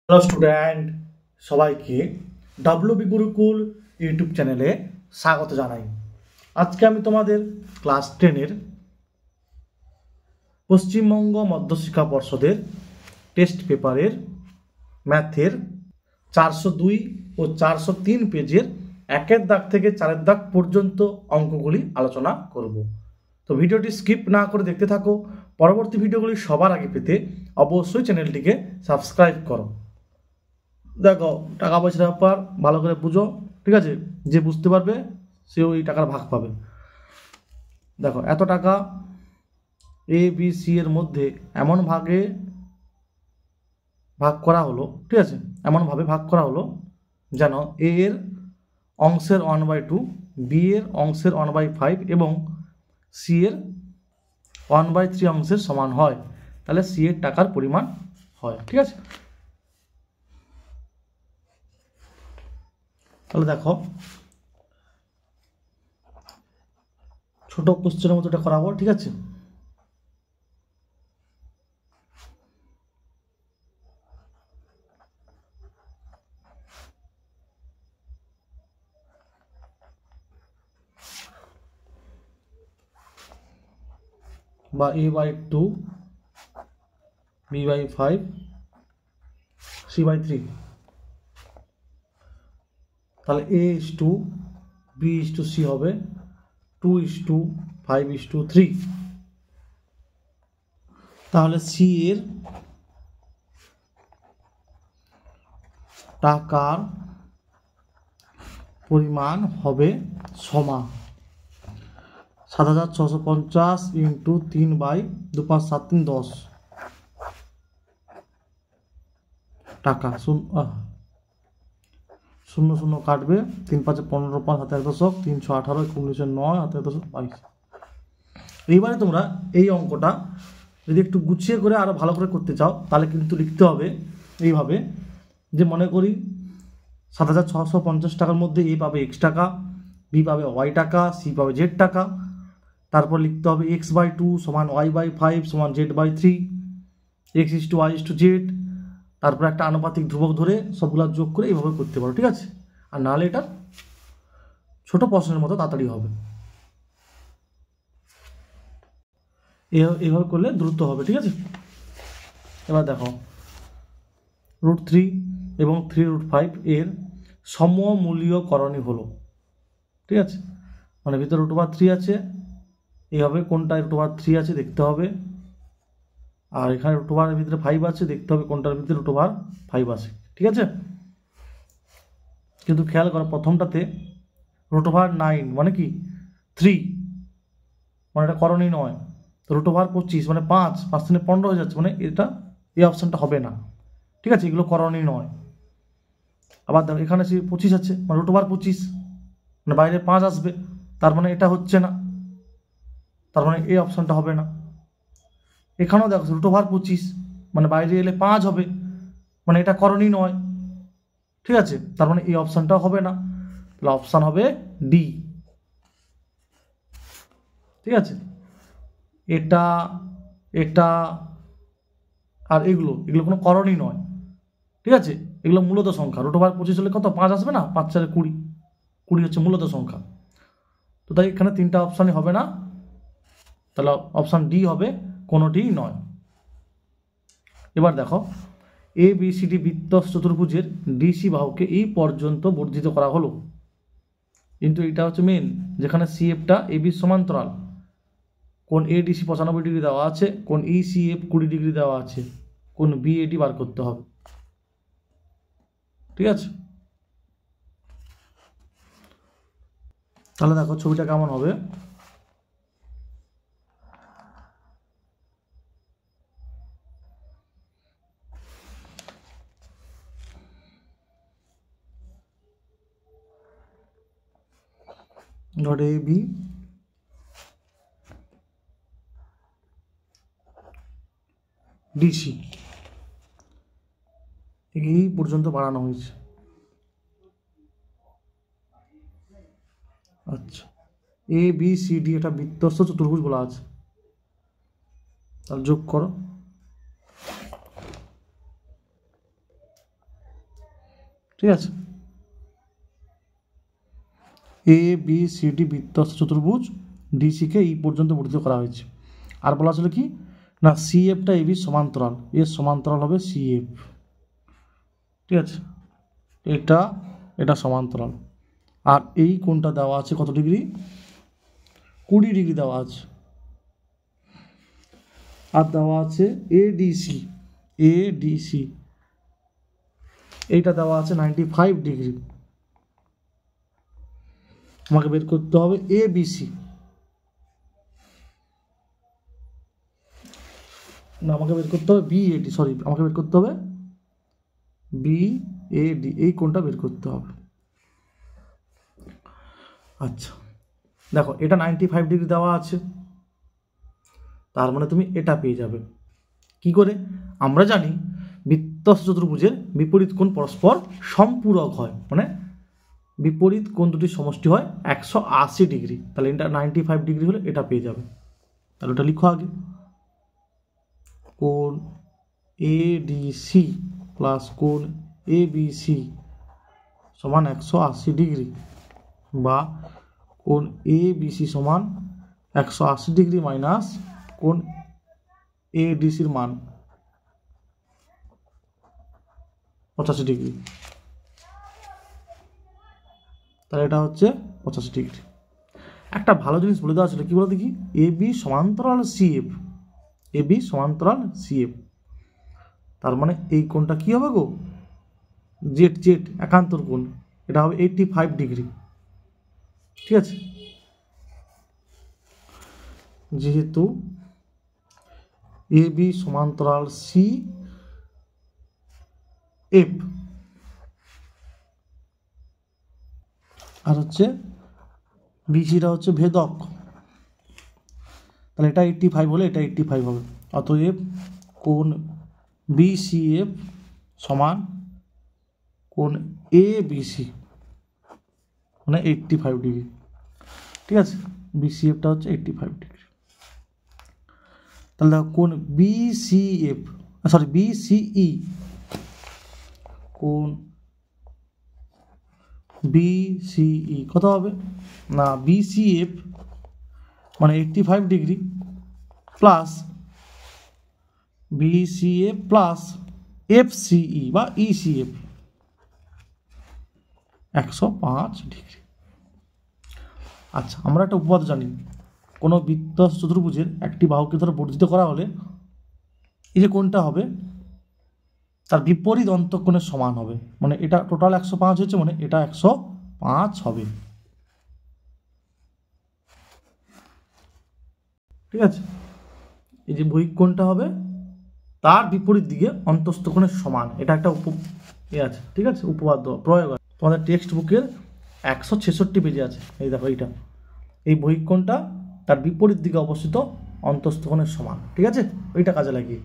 Hello student, সবাইকে WB Gurukul YouTube চ্যানেলে স্বাগত জানাই। আজকে আমি তোমাদের ক্লাস 10-এর পশ্চিমবঙ্গ মধ্যশিক্ষা পর্ষদের টেস্ট পেপারের ম্যাথের 402 ও 403 পেজের 1-এর দাগ থেকে 4-এর দাগ পর্যন্ত অঙ্কগুলি আলোচনা করব। তো ভিডিওটি স্কিপ না করে দেখতে থাকো। পরবর্তী ভিডিওগুলি সবার আগে পেতে অবশ্যই চ্যানেলটিকে সাবস্ক্রাইব করো। দেখো, টাকা পয়সার ব্যাপার ভালো করে বুঝো, ঠিক আছে? যে বুঝতে পারবে সে ওই টাকার ভাগ পাবে। দেখো, এত টাকা এ বি সি এর মধ্যে এমন ভাগে ভাগ করা হলো, ঠিক আছে? এমনভাবে ভাগ করা হলো যেন এ এর অংশের 1/2, বি এর অংশের 1/5 এবং সি এর 1/3 অংশের সমান হয়। তাহলে সি এর টাকার পরিমাণ হয়, ঠিক আছে? তাহলে দেখো, ছোট কোশ্চেনের মতো এটা করাবো, ঠিক আছে? বা a/2, b/5, c/3। তাহলে a/2, b/c হবে 2:5:3। তাহলে সি এর টাকার পরিমাণ হবে সমান 7,650 ইন্টু 3/2×5=7=10 টাকা। শূন্য শূন্য কাটবে, 3×5=15, 5×7=1 318, 19×9 7×10=22। এইবারে তোমরা এই অঙ্কটা যদি একটু গুছিয়ে করে আরো ভালো করে করতে চাও তাহলে কিন্তু লিখতে হবে এইভাবে, যে মনে করি 7,650 টাকার মধ্যে এ পাবে x টাকা, বি পাবে y টাকা, সি পাবে z টাকা। তারপর লিখতে হবে x/2 সমান y/5 সমান z/3, x/y/z। তারপর একটা আনুপাতিক ধ্রুবক ধরে সবগুলো যোগ করে এইভাবে করতে পারো, ঠিক আছে? আর নাহলে এটা ছোট প্রশ্নের মতো তাড়াতাড়ি হবে। এইভাবে করলে দ্রুত হবে, ঠিক আছে? এবার দেখো, √3 এবং 3√5 এর সমমূল্যকরণই হলো, ঠিক আছে? মানে ভিতরে √3 আছে, এইভাবে কোনটায় √3 আছে দেখতে হবে, আর এখানে √এর ভিতরে 5 আছে, দেখতে হবে কোনটার ভিতরে √5 আছে, ঠিক আছে? কিন্তু খেয়াল করো, প্রথমটাতে √9 মানে কি 3, মানে এটা করণীয় নয়। তো √25 মানে 5 3 15 হয়ে যাচ্ছে, মানে এটা এই অপশানটা হবে না, ঠিক আছে? এগুলো করণীয় নয়। আবার দেখো, এখানে 25 আছে, মানে √25 মানে বাইরে 5 আসবে, তার মানে এটা হচ্ছে না, তার মানে এই অপশানটা হবে না। এখানেও দেখো √25 মানে বাইরে এলে 5 হবে, মানে এটা করণীয় নয়, ঠিক আছে? তার মানে এই অপশানটাও হবে না। তাহলে অপশান হবে ডি, ঠিক আছে? এটা এটা আর এগুলো কোনো করণীয় নয়, ঠিক আছে? এগুলো মূলত সংখ্যা। √25 হলে কত 5 আসবে না, 5 4 20, 20 হচ্ছে মূলত সংখ্যা। তো তাই এখানে তিনটা অপশানই হবে না, তাহলে অপশান ডি হবে, কোনোটিই নয়। এবার দেখো, এ বি সি ডি বৃত্ত চতুর্ভুজের ডিসি বাহুকে এই পর্যন্ত বর্ধিত করা হলো, কিন্তু এটা হচ্ছে মেন, যেখানে সিএফটা এ বির সমান্তরাল। কোন এডিসি 95 ডিগ্রি দেওয়া আছে, কোন ইসিএফ 20 ডিগ্রি দেওয়া আছে, কোন বিএডি বার করতে হবে, ঠিক আছে? তাহলে দেখো ছবিটা কেমন হবে। ডট এ বি ডিসি এই পর্যন্ত বাড়ানো হয়েছে। আচ্ছা, এ বি সি ডি এটা বৃত্তস্থ চতুর্ভুজ বলা আছে, তাহলে যোগ করো। ঠিক আছে, এ বি সি ডি বৃত্তস্থ চতুর্ভুজ ডিসিকে এই পর্যন্ত বর্ধিত করা হয়েছে। আর বলা ছিল কি না সিএফটা এবি সমান্তরাল, এর সমান্তরাল হবে সিএফ। ঠিক আছে, এটা এটা সমান্তরাল, আর এই কোণটা দেওয়া আছে কত ডিগ্রি, 20 ডিগ্রি দেওয়া আছে। আর দেওয়া আছে এডিসি, এডিসি এইটা দেওয়া আছে 95 ডিগ্রি। আমাকে বের করতে হবে এবিসি, না আমাকে বের করতে হবে বিএডি, সরি আমাকে বের করতে হবে বিএডি, এই কোণটা বের করতে হবে। আচ্ছা দেখো এটা 95 ডিগ্রি দেওয়া আছে, তার মানে তুমি এটা পেয়ে যাবে কি করে, আমরা জানি বৃত্তস্থ চতুর্ভুজের বিপরীত কোণ পরস্পর সম্পূরক হয়, মানে বিপরীত কোণ দুটির সমষ্টি হয় 180 ডিগ্রি, তাহলে এটা 95 ডিগ্রি হলে এটা পেয়ে যাবে। তাহলে ওটা লিখো আগে, কোণ এডিসি প্লাস কোণ এবিসি সমান 180 ডিগ্রি, বা কোণ এবিসি সমান 180 ডিগ্রি মাইনাস কোণ এডিসির মান 85 ডিগ্রি, তাহলে এটা হচ্ছে 85 ডিগ্রি। একটা ভালো জিনিস বলে দেওয়া ছিল, কি বলে দেখি, এবি সমান্তরাল সিএফ, এবি সমান্তরাল সিএফ, তার মানে এই কোণটা কি হবে গো, জেড জেড একান্তর কোণ, এটা হবে 85 ডিগ্রি। ঠিক আছে, যেহেতু এবি সমান্তরাল সি এফ, আর হচ্ছে বিসিটা হচ্ছে ভেদক, তাহলে এটা 85 হলে এটা 85 হবে, অতএব কোণ বিসিএফ সমান কোণ এবিসি মানে 85 ডিগ্রি। ঠিক আছে, বিসিএফটা হচ্ছে 85 ডিগ্রি। তাহলে দেখো কোণ বিসিএফ, সরি বিসিই, কোণ বিসিই কত হবে না, বিসিএফ মানে 85 ডিগ্রি প্লাস বিসিএফ প্লাস এফসিই বা ইসিএফ 105 ডিগ্রি। আচ্ছা আমরা একটা উপপাদ্য জানি, কোনো বৃত্তস্থ চতুর্ভুজের একটি বাহুকে ধরে বর্ধিত করা হলে এই যে কোণটা হবে তার বিপরীত অন্তঃকোণের সমান হবে, মানে এটা টোটাল 105 হয়েছে, মানে এটা 105 হবে। ঠিক আছে, এই যে বহিঃ কোণটা হবে তার বিপরীত দিকে অন্তঃস্থ কোণের সমান, এটা একটা আছে। ঠিক আছে, উপপাদ্য প্রয়োগ আছে তোমাদের টেক্সট বুকের 166 পেজে আছে। এই দেখো এইটা, এই বহিঃ কোণটা তার বিপরীত দিকে অবস্থিত অন্তঃস্থ কোণের সমান। ঠিক আছে, ওইটা কাজে লাগিয়ে,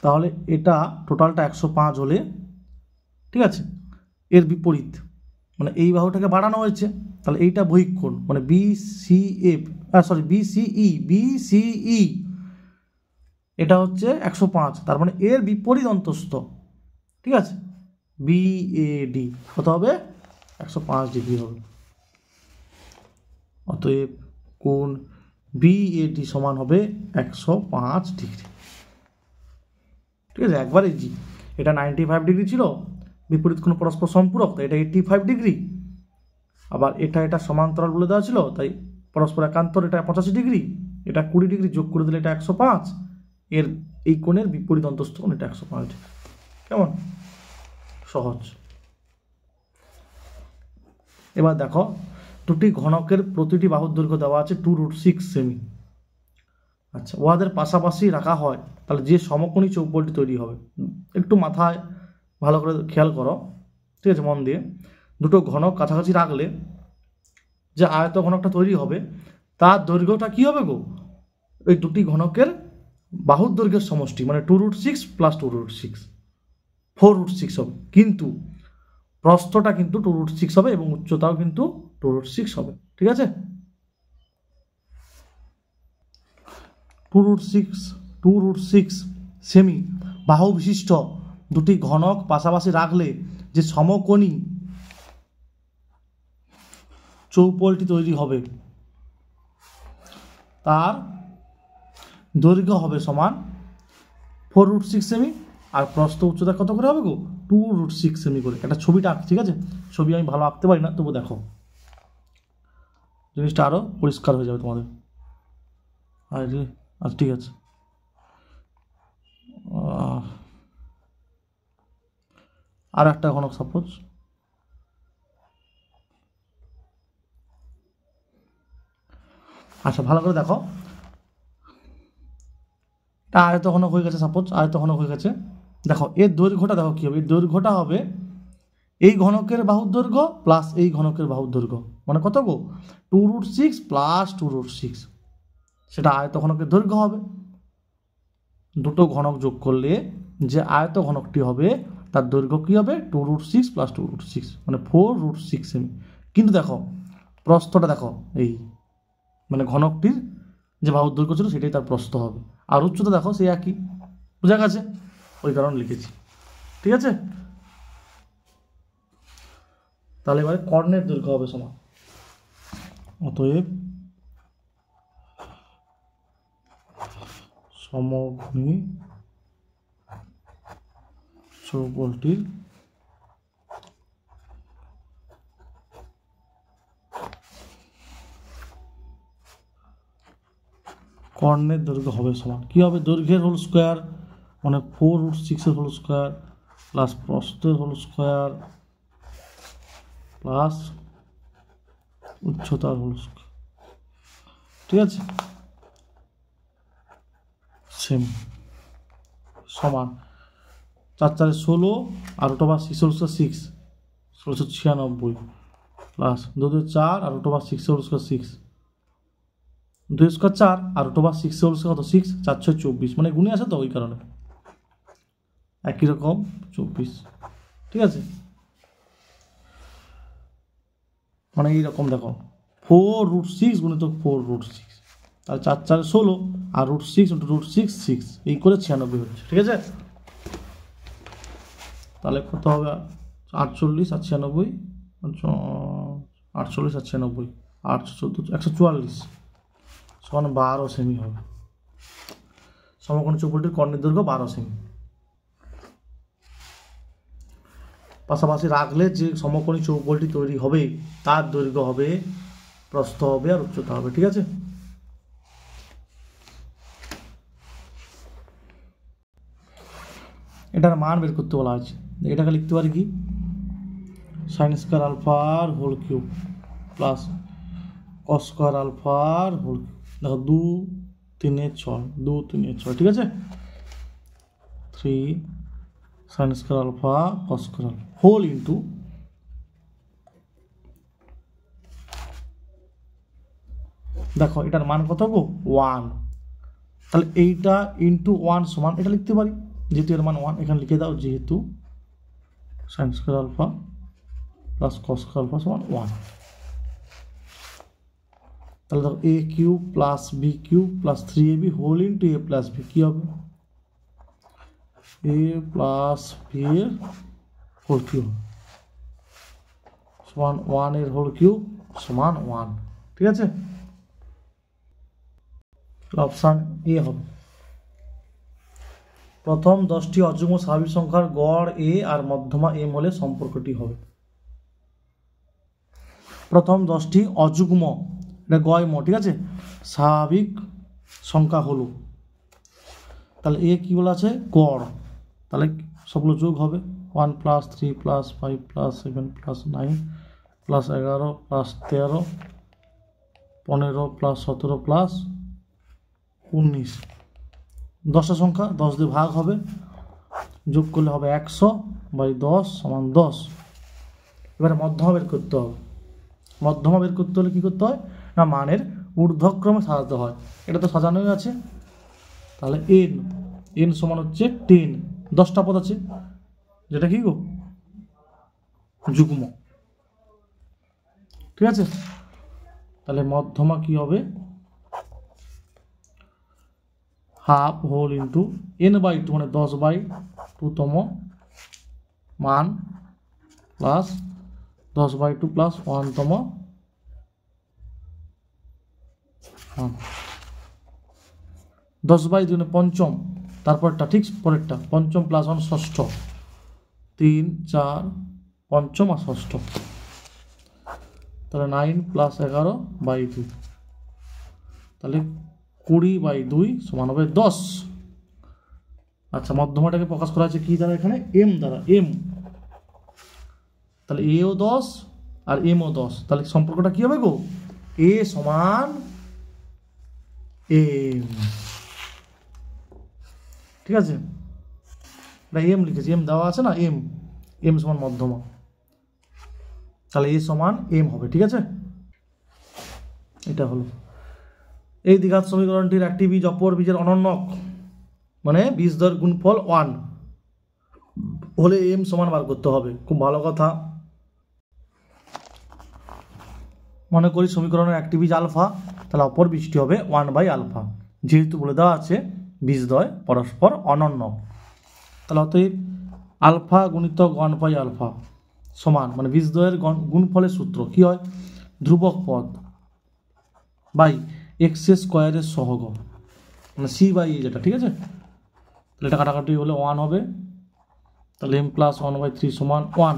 তাহলে এটা টোটালটা 105 হলে, ঠিক আছে, এর বিপরীত মানে এই বাহুটাকে বাড়ানো হয়েছে, তাহলে এইটা বহিঃ কোণ মানে বিসিএফ, সরি বিসিই, বিসিই এটা হচ্ছে 105, তার মানে এর বিপরীত অন্তঃস্থ, ঠিক আছে, বিএডি কত হবে, 105 ডিগ্রি হবে। অতএব কোণ বিএডি সমান হবে 105 ডিগ্রি। ঠিক আছে, একবার ইজি, এটা 95 ডিগ্রি ছিল, বিপরীত কোণ পরস্পর সম্পূরক, তাই এটা 85 ডিগ্রি, আবার এটা এটা সমান্তরাল বলে দেওয়া ছিল, তাই পরস্পর একান্তর, এটা 85 ডিগ্রি, এটা 20 ডিগ্রি যোগ করে দিলে এটা 105, এর এই কোণের বিপরীত অন্তঃস্থ কোণ এটা 105 ডিগ্রি। কেমন সহজ। এবার দেখো দুটি ঘনকের প্রতিটি বাহুর দৈর্ঘ্য দেওয়া আছে 2√6 সেমি। আচ্ছা, উহাদের পাশাপাশি রাখা হয় তাহলে যে সমকোণী চৌপলটি তৈরি হবে, একটু মাথায় ভালো করে খেয়াল করো। ঠিক আছে, মন দিয়ে, দুটো ঘনক কাছাকাছি রাখলে যে আয়ত ঘনকটা তৈরি হবে তার দৈর্ঘ্যটা কি হবে গো, ওই দুটি ঘনকের বাহুর দৈর্ঘ্যের সমষ্টি, মানে 2√6 প্লাস 2√6 4√6 হবে, কিন্তু প্রস্থটা কিন্তু 2√6 হবে এবং উচ্চতাও কিন্তু 2√6 হবে। ঠিক আছে, 2√6 সেমি বাহু বিশিষ্ট দুটি ঘনক পাশাপাশি রাখলে যে সমকোণী চৌপলটি তৈরি হবে তার দৈর্ঘ্য হবে সমান 4√6 সেমি, আর প্রস্থ উচ্চতা কত করে হবে গো? 2√6 সেমি করে। একটা ছবিটা আঁক, ঠিক আছে? ছবি আমি ভালো আঁকতে পারি না, তবু দেখো জিনিসটা আরও পরিষ্কার হয়ে যাবে তোমাদের। আচ্ছা ঠিক আছে, আর একটা ঘনক সাপোজ আচ্ছা ভালো করে দেখো, এটা আয়ত ঘনক হয়ে গেছে, সাপোজ আয়ত ঘনক হয়ে গেছে। দেখো এর দৈর্ঘ্যটা দেখো কী হবে, এর দৈর্ঘ্যটা হবে এই ঘনকের বাহুর দৈর্ঘ্য প্লাস এই ঘনকের বাহুর দৈর্ঘ্য, মানে কত গো? 2√6 প্লাস 2√6, সেটা আয়ত ঘনকের দৈর্ঘ্য হবে। দুটো ঘনক যোগ করলে যে আয়ত ঘনকটি হবে তার দৈর্ঘ্য কী হবে? 2√6 প্লাস 2√6, মানে 4√6 সেমি। কিন্তু দেখো প্রস্থটা দেখো, এই মানে ঘনকটির যে বাহুর দৈর্ঘ্য ছিল সেটাই তার প্রস্থ হবে, আর উচ্চতা দেখো সেই একই, বোঝা গেছে? ওই কারণে লিখেছি, ঠিক আছে? তাহলে এবারে কর্ণের দৈর্ঘ্য হবে সমান, অতএব সমঘনী চৌবলটির কর্ণের দৈর্ঘ্য হবে সমান কী হবে? দৈর্ঘ্যের হোল স্কোয়ার মানে 4√6 হোল স্কোয়ার প্লাস প্রস্থের হোল স্কোয়ার প্লাস উচ্চতার হোল স্কোয়ার, ঠিক আছে? সেম সমান 4×4 = 16 আর √6 হোল স্কোয়ার 6, 1696 প্লাস 2×4 আর √6 হোল স্কোয়ার 6, 2 স্কোয়ার 4 আর √6 হোল স্কোয়ার কত? 6, 4×6 = 24, মানে গুণে আসে তো ওই কারণে একই রকম 24, ঠিক আছে? মানে এইরকম দেখো 4√6 গুণিতক 4√6, তাহলে 4×4 = 16 আর √6 × √6 6, এই করে 96 হচ্ছে, ঠিক আছে? তাহলে কত হবে? 48 আর 96, 48 আর 96, 814 144 সমান 12 সেমি হবে। সমকোণী চৌবলটির কর্ণের দৈর্ঘ্য 12 সেমি। পাশাপাশি রাখলে যে সমকোণী চৌবলটি তৈরি হবে তার দৈর্ঘ্য হবে, প্রস্থ হবে আর উচ্চতা হবে, ঠিক আছে? এটার মান বের করতে বলা আছে, এটাকে লিখতে পারি কি? sin² আলফার হোল কিউব প্লাস cos² আলফার হোল কিউব, দেখো 2 3 6, 2 3 6, ঠিক আছে? 3 sin² alpha cos² alpha whole into দেখো এটার মান কত গো? 1, তাহলে এইটা ইন্টু 1 সমান এটা লিখতে পারি, যেহেতু এর মান 1 এখানে লিখে দাও, যেহেতু sin² alpha plus cos² alpha সমান 1, তাহলে দেখো a cube plus b cube plus 3ab whole into a plus b, কী হবে? a প্লাস b এর হোল কিউব সমান 1 এর হোল কিউব সমান 1, ঠিক আছে? অপশান এ হবে। প্রথম 10টি অযুগ্ম স্বাভাবিক সংখ্যার গড় a আর মধ্যমা m হলে সম্পর্কটি হবে। প্রথম 10টি অযুগ্ম, এটা গয়ম, ঠিক আছে? স্বাভাবিক সংখ্যা হলো, তাহলে এ কী বলা আছে? গড়, তাহলে সবগুলো যোগ হবে 1 + 3 + 5 + 7 + 9 + 11 + 13 15 + 17 + 19, 10টা সংখ্যা 10 দিয়ে ভাগ হবে, যোগ করলে হবে 100/10 = 10। এবারে মধ্যমা বের করতে হবে। মধ্যমা বের করতে হলে কী করতে হয় না, মানের ঊর্ধ্বক্রমে সাজাতে হয়, এটা তো সাজানোই আছে। তাহলে n সমান হচ্ছে 10, 10টা পদ আছে, যেটা কি গো? যুগ্ম, ঠিক আছে? তাহলে মধ্যমা কি হবে? হাফ হোল ইন্টু n/2 মানে 10/2তম মান প্লাস 10/2 প্লাস 1তম মান। 10/2 মানে পঞ্চম, তারপরটা ঠিক পরেরটা পঞ্চম প্লাস 1 ষষ্ঠ, 3 4 পঞ্চম আর ষষ্ঠ, তাহলে 9 + 11/2, তাহলে 20/2 সমান হবে 10। আচ্ছা, মধ্যমাটাকে প্রকাশ করা আছে কি দ্বারা? এখানে m দ্বারা, m, তাহলে a ও 10 আর m ও 10, তাহলে সম্পর্কটা কি হবে গো? a সমান m, ঠিক আছে? m লিখেছি, m দেওয়া আছে না, m সমান মধ্যমা, তাহলে a সমান m হবে, ঠিক আছে? এটা হলো এই দ্বিঘাত সমীকরণটির একটি বীজ অপর বীজের অনন্যক, মানে বীজদ্বয়ের গুণফল 1 হলে m সমান বার করতে হবে। খুব ভালো কথা। মনে করি সমীকরণের একটি বীজ আলফা, তাহলে অপর বীজটি হবে 1/α, যেহেতু বলে দেওয়া আছে বীজদ্বয় পরস্পর অনন্যক, তাহলে অতএব আলফা গুণিতক 1/α সমান, মানে বীজদ্বয়ের গুণফলের সূত্র কি হয়? ধ্রুবক পদ বাই x² সহগ, মানে c/a যেটা, ঠিক আছে? তাহলে এটা কাটাকাটি হলে 1 হবে, তাহলে m + 1/3 সমান 1।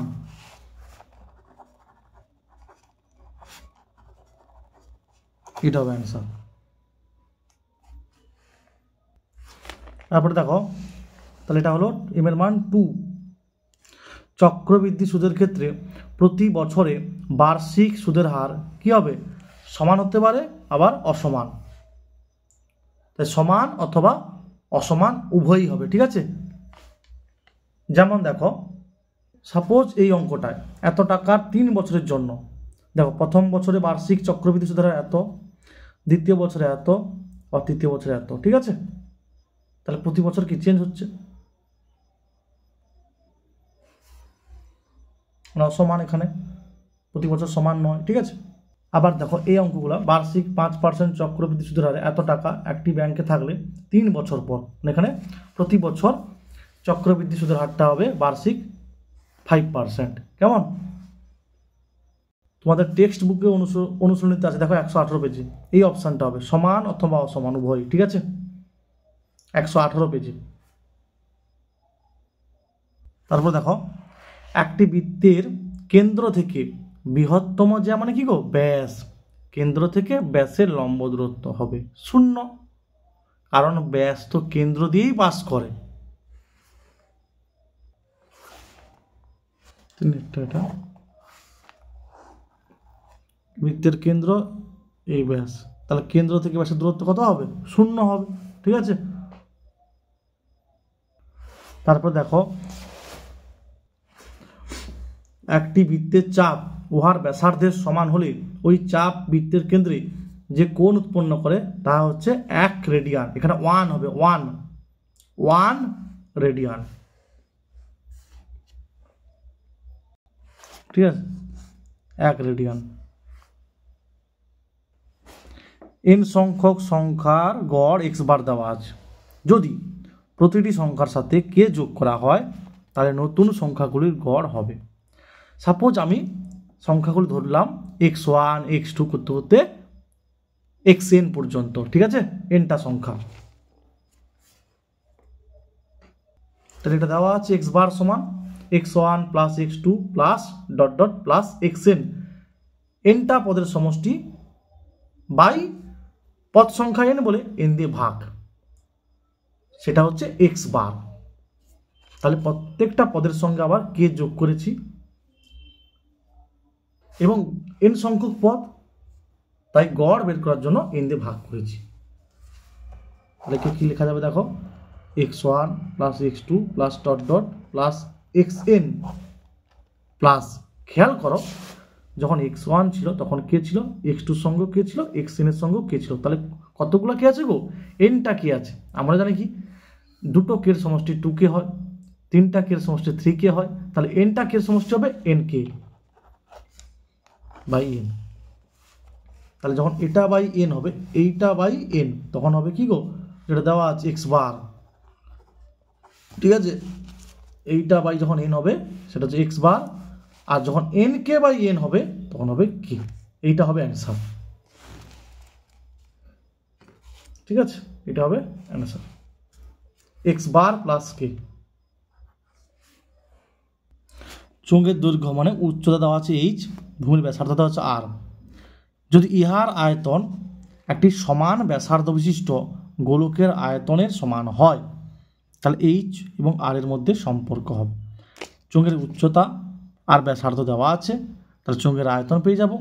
এটা হবে অ্যান্সার। তারপরে দেখো, তাহলে এটা হলো m এর মান 2। চক্রবৃদ্ধি সুদের ক্ষেত্রে প্রতি বছরে বার্ষিক সুদের হার কি হবে? সমান হতে পারে, আবার অসমান, তাই সমান অথবা অসমান উভয়ই হবে, ঠিক আছে? যেমন দেখো, সাপোজ এই অঙ্কটায় এত টাকার 3 বছরের জন্য, দেখো প্রথম বছরে বার্ষিক চক্রবৃদ্ধি সুদের হার এত, দ্বিতীয় বছরে এত, আর তৃতীয় বছরে এত, ঠিক আছে? তাহলে প্রতি বছর কি চেঞ্জ হচ্ছে, মানে অসমান, এখানে প্রতি বছর সমান নয়, ঠিক আছে? আবার দেখো এই অঙ্কগুলো, বার্ষিক 5% চক্রবৃদ্ধি সুদের হারে এত টাকা একটি ব্যাংকে থাকলে 3 বছর পর, এখানে প্রতি বছর চক্রবৃদ্ধি সুদের হারটা হবে বার্ষিক 5%। কেমন? তোমাদের টেক্সট বুকে অনুশীলনীতে আছে, দেখো 118 পেজে এই অপশানটা হবে সমান অথবা অসমান উভয়, ঠিক আছে? 118 পেজে। তারপর দেখো, একটি বৃত্তের কেন্দ্র থেকে বৃহত্তম জ্যা মানে কি গো? ব্যাস। কেন্দ্র থেকে ব্যাসের লম্ব দূরত্ব হবে 0, কারণ ব্যাস তো কেন্দ্র দিয়েই পাস করে। এটা বৃত্তের কেন্দ্র এই ব্যাস, তাহলে কেন্দ্র থেকে ব্যাসের দূরত্ব কত হবে? 0 হবে, ঠিক আছে? তারপর দেখো, একটি বৃত্তের চাপ উহার ব্যাসার্ধের সমান হলে ওই চাপ বৃত্তের কেন্দ্রে যে কোণ উৎপন্ন করে তা হচ্ছে 1 রেডিয়ান। এখানে 1 হবে, 1 রেডিয়ান, ঠিক আছে? 1 রেডিয়ান। n সংখ্যক সংখ্যার গড় x বার দেওয়া আছে, যদি প্রতিটি সংখ্যার সাথে k যোগ করা হয় তাহলে নতুন সংখ্যাগুলির গড় হবে। সাপোজ আমি সংখ্যাগুলি ধরলাম x1 x2 করতে করতে xn পর্যন্ত, ঠিক আছে? nটা সংখ্যা, তাহলে এটা দেওয়া আছে x বার সমান x1 plus x2 plus ... plus xn, nটা পদের সমষ্টি বাই পদ সংখ্যা n বলে n দিয়ে ভাগ, সেটা হচ্ছে x বার। তাহলে প্রত্যেকটা পদের সঙ্গে আবার k যোগ করেছি, এবং n সংখ্যক পদ, তাই গড় বের করার জন্য n দিয়ে ভাগ করেছি। তাহলে কি লেখা যাবে? দেখো, x1 plus x2 plus ... plus xn plus, খেয়াল করো যখন x1 ছিল তখন কে ছিল, x2 সঙ্গে কে ছিল, xn এর সঙ্গে কে ছিল, তাহলে কতগুলো কে আছে গো? nটা কে আছে। আমরা জানি কি দুটো কের সমষ্টি 2k হয়, তিনটা কের সমষ্টি 3k হয়, তাহলে nটা কের সমষ্টি হবে nk বাই n। তাহলে যখন এটা বাই n হবে, এইটা বাই n, তখন হবে কি গো? যেটা দেওয়া আছে এক্স বার, ঠিক আছে, এইটা বাই যখন এন হবে সেটা হচ্ছে এক্স বার, আর যখন এন কে বাই এন হবে তখন হবে কে। এইটা হবে অ্যান্সার, ঠিক আছে, এটা হবে অ্যান্সার এক্স বার প্লাস কে। চোঙের দৈর্ঘ্য মানে উচ্চতা দেওয়া আছে এইচ, ভূমির ব্যাসার্ধ দেওয়া আছে আর। যদি ইহার আয়তন একটি সমান ব্যাসার্ধ বিশিষ্ট গোলকের আয়তনের সমান হয় তাহলে এইচ এবং আর এর মধ্যে সম্পর্ক হবে। চোঙের উচ্চতা আর ব্যাসার্ধ দেওয়া আছে, তাহলে চোঙের আয়তন পেয়ে যাব,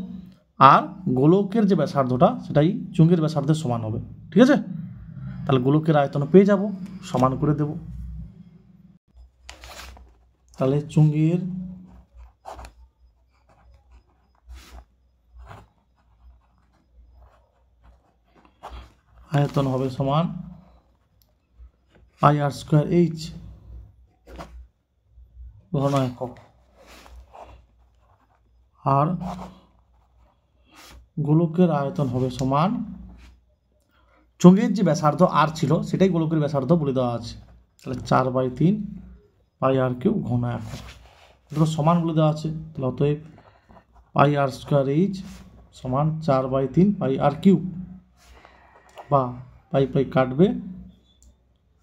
আর গোলকের যে ব্যাসার্ধটা সেটাই চোঙের ব্যাসার্ধের সমান হবে, ঠিক আছে। তাহলে গোলকের আয়তন পেয়ে যাব, সমান করে দেব। তাহলে চোঙের আয়তন হবে সমান পাই আর স্কোয়ার এইচ ঘন একক, আর গোলকের আয়তন হবে সমান চোঙের যে ব্যাসার্ধ আর ছিল সেটাই গোলকের ব্যাসার্ধ বলে দেওয়া আছে, তাহলে 4/3 পাই আর কিউব ঘন একক, এটা সমান বলে দেওয়া আছে। তাহলে অতএব পাই আর স্কোয়ার এইচ সমান 4/3 পাই আর কিউব, বা পাই পাই কাটবে,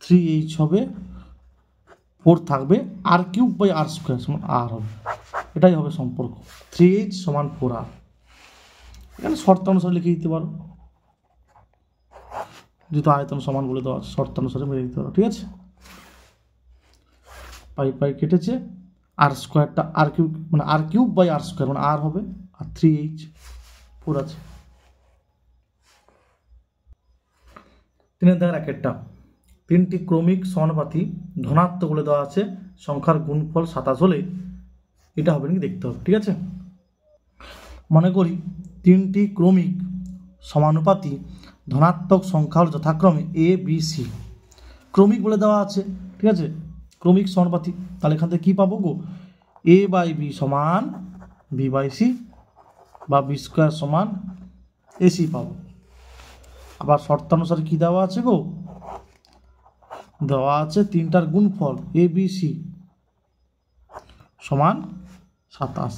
3h হবে, 4 থাকবে, আর কিউব বাই আর স্কোয়ার সমান আর হবে, এটাই হবে সম্পর্ক, 3h সমান 4r। এখানে শর্তানুসারে লিখে দিতে পারো, যেহেতু আয়তন সমান বলে দেওয়া আছে শর্তানুসারে মেরে দিতে পারো, ঠিক আছে। পাই পাই কেটেছে, আর স্কোয়ারটা আর কিউব মানে আর কিউব বাই আর স্কোয়ার মানে আর হবে, আর 3h 4 আছে। 3 দেখার একটা, 3টি ক্রমিক সমানুপাতি ধনাত্মক বলে দেওয়া আছে, সংখ্যার গুণফল 27 হলে এটা হবে নাকি দেখতে হবে, ঠিক আছে। মনে করি 3টি ক্রমিক সমানুপাতি ধনাত্মক সংখ্যা হল যথাক্রমে এ বি সি, ক্রমিক বলে দেওয়া আছে, ঠিক আছে, ক্রমিক সমানুপাতি, তাহলে এখান থেকে কী পাবো গো, এ বাই বি সমান বি বাই সি, বা বি স্কোয়ার সমান এসি পাবো। আবার শর্তানুসারে কী দেওয়া আছে গো, দেওয়া আছে 3টার গুণফল এ বি সি সমান 27,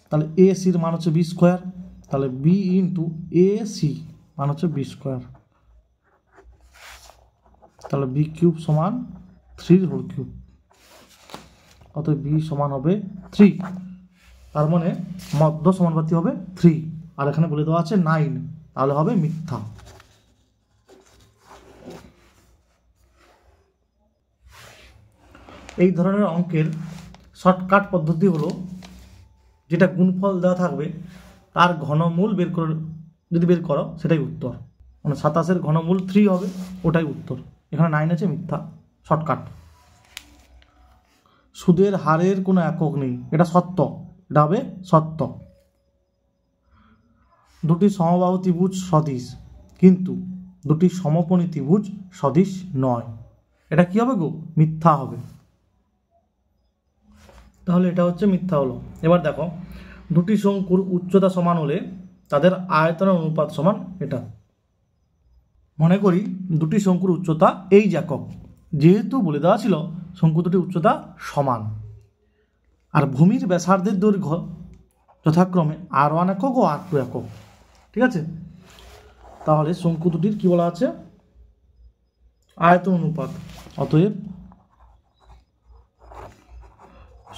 তাহলে এ সির মান হচ্ছে বি স্কোয়ার, তাহলে বি ইন্টু এ সি মান হচ্ছে বি স্কোয়ার, তাহলে বি কিউব সমান 3 হোল কিউব, অতএব বি সমান হবে 3, তার মানে মধ্য সমানুপাতি হবে 3, আর এখানে বলে দেওয়া আছে 9, তাহলে হবে মিথ্যা। এই ধরনের অঙ্কের শর্টকাট পদ্ধতি হলো, যেটা গুণফল দেওয়া থাকবে তার ঘনমূল বের করে, যদি বের করো সেটাই উত্তর, মানে 27-এর ঘনমূল 3 হবে, ওটাই উত্তর। এখানে 9 আছে, মিথ্যা, শর্টকাট। সুদের হারের কোনো একক নেই, এটা সত্য, এটা হবে সত্য। দুটি সমবাহু ত্রিভুজ সদিশ, কিন্তু দুটি সমকোণী ত্রিভুজ সদিশ নয়, এটা কি হবে গো, মিথ্যা হবে। তাহলে এটা হচ্ছে মিথ্যা হলো। এবার দেখো, দুটি শঙ্কুর উচ্চতা সমান হলে তাদের আয়তনের অনুপাত সমান এটা। মনে করি দুটি শঙ্কুর উচ্চতা এই একক, যেহেতু বলে দেওয়া ছিল শঙ্কু দুটির উচ্চতা সমান, আর ভূমির ব্যাসার্ধের দৈর্ঘ্য যথাক্রমে R1 একক ও R2 একক, ঠিক আছে। তাহলে শঙ্কু দুটির কি বলা আছে, আয়তন অনুপাত, অতএব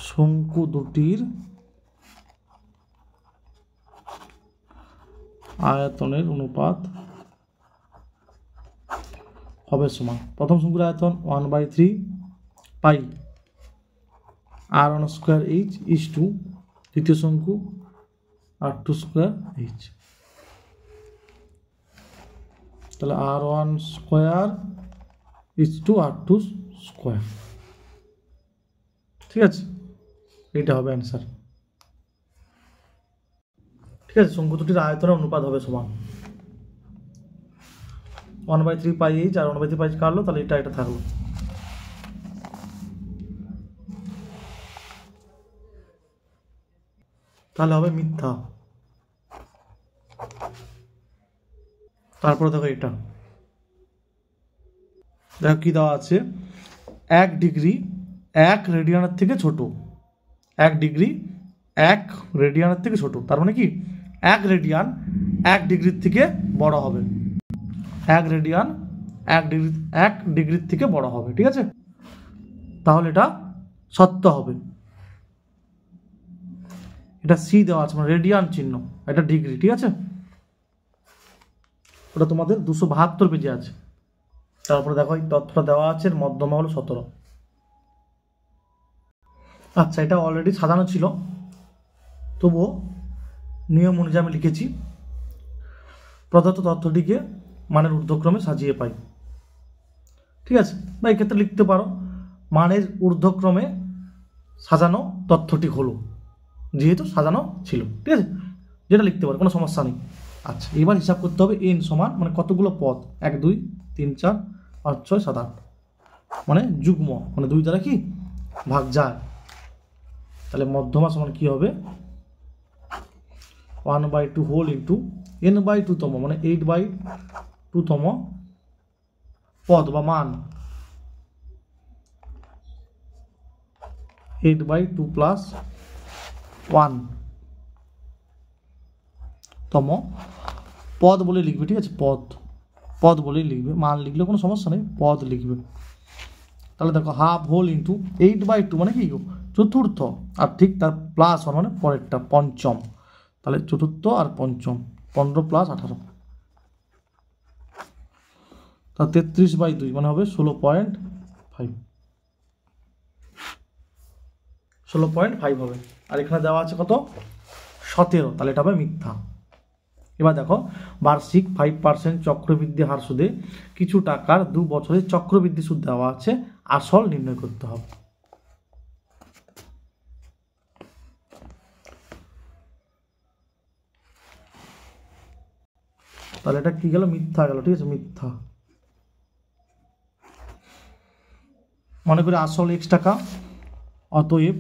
শঙ্কু দুটির আয়তনের অনুপাত হবে সমান, প্রথম শঙ্কুর আয়তন 1/3 পাই R1 square H is to দ্বিতীয় শঙ্কু R2 স্কোয়ার এইচ, তাহলে R1 square is to R2 square, ঠিক আছে, এইটা হবে অ্যান্সার, ঠিক আছে। শঙ্কু দুটির আয়তনের অনুপাত হবে সমান 1/3 পাই এইচ আর 1/3 পাই কাটলো, তাহলে এটা থাকলো। তাহলে হবে মিথ্যা। তারপরে দেখো এটা, দেখো কি দেওয়া আছে, 1 ডিগ্রি 1 রেডিয়ানের থেকে ছোট, 1 ডিগ্রি 1 রেডিয়ানের থেকে ছোট, তার মানে কি 1 রেডিয়ান 1 ডিগ্রির থেকে বড় হবে, 1 রেডিয়ান 1 ডিগ্রির থেকে বড় হবে, ঠিক আছে? তাহলে এটা সত্য হবে। এটা সি দেওয়া আছে, মানে রেডিয়ান চিহ্ন, এটা ডিগ্রি, ঠিক আছে? ওটা তোমাদের 272 পেজে আছে। তারপরে দেখো এই তথ্যটা দেওয়া আছে, এর মধ্যমা হলো 17। আচ্ছা, এটা অলরেডি সাজানো ছিল, তবুও নিয়ম অনুযায়ী আমি লিখেছি, প্রদত্ত তথ্যটিকে মানের ঊর্ধ্বক্রমে সাজিয়ে পাই, ঠিক আছে? বা এক্ষেত্রে লিখতে পারো মানের ঊর্ধ্বক্রমে সাজানো তথ্যটি হলো, যেহেতু সাজানো ছিল, ঠিক আছে? যেটা লিখতে পারো, কোনো সমস্যা নেই। আচ্ছা, এবার হিসাব করতে হবে এন সমান মানে কতগুলো পদ, 1 2 3 4 5 6 7 8, মানে যুগ্ম, মানে 2 দ্বারা কি ভাগ যায়। তাহলে মধ্যমা সমান কি হবে, 1/2 হোল ইন্টু n/2 তম, মানে 8/2 তম পদ বা মান, 8/2 প্লাস 1 তম পদ বলে লিখবে, ঠিক আছে? পদ বলেই লিখবে, মান লিখলে কোনো সমস্যা নেই, পদ লিখবে। তাহলে দেখো হাফ হোল ইন্টু 8/2 মানে কি চতুর্থ, আর ঠিক তার প্লাস 1 মানে পরেরটা পঞ্চম, তাহলে চতুর্থ আর পঞ্চম, 15 প্লাস 18, তা 33/2 মানে হবে 16.5, 16.5 হবে। আর এখানে দেওয়া আছে কত, 17, তাহলে এটা হবে মিথ্যা। এবার দেখো বার্ষিক 5% চক্রবৃদ্ধি হার সুদে কিছু টাকার 2 বছরের চক্রবৃদ্ধি সুদ দেওয়া আছে, আসল নির্ণয় করতে হবে। তাহলে এটা কি গেল, মিথ্যা গেল, ঠিক আছে? মিথ্যা। মনে করি আসল x টাকা, অতএব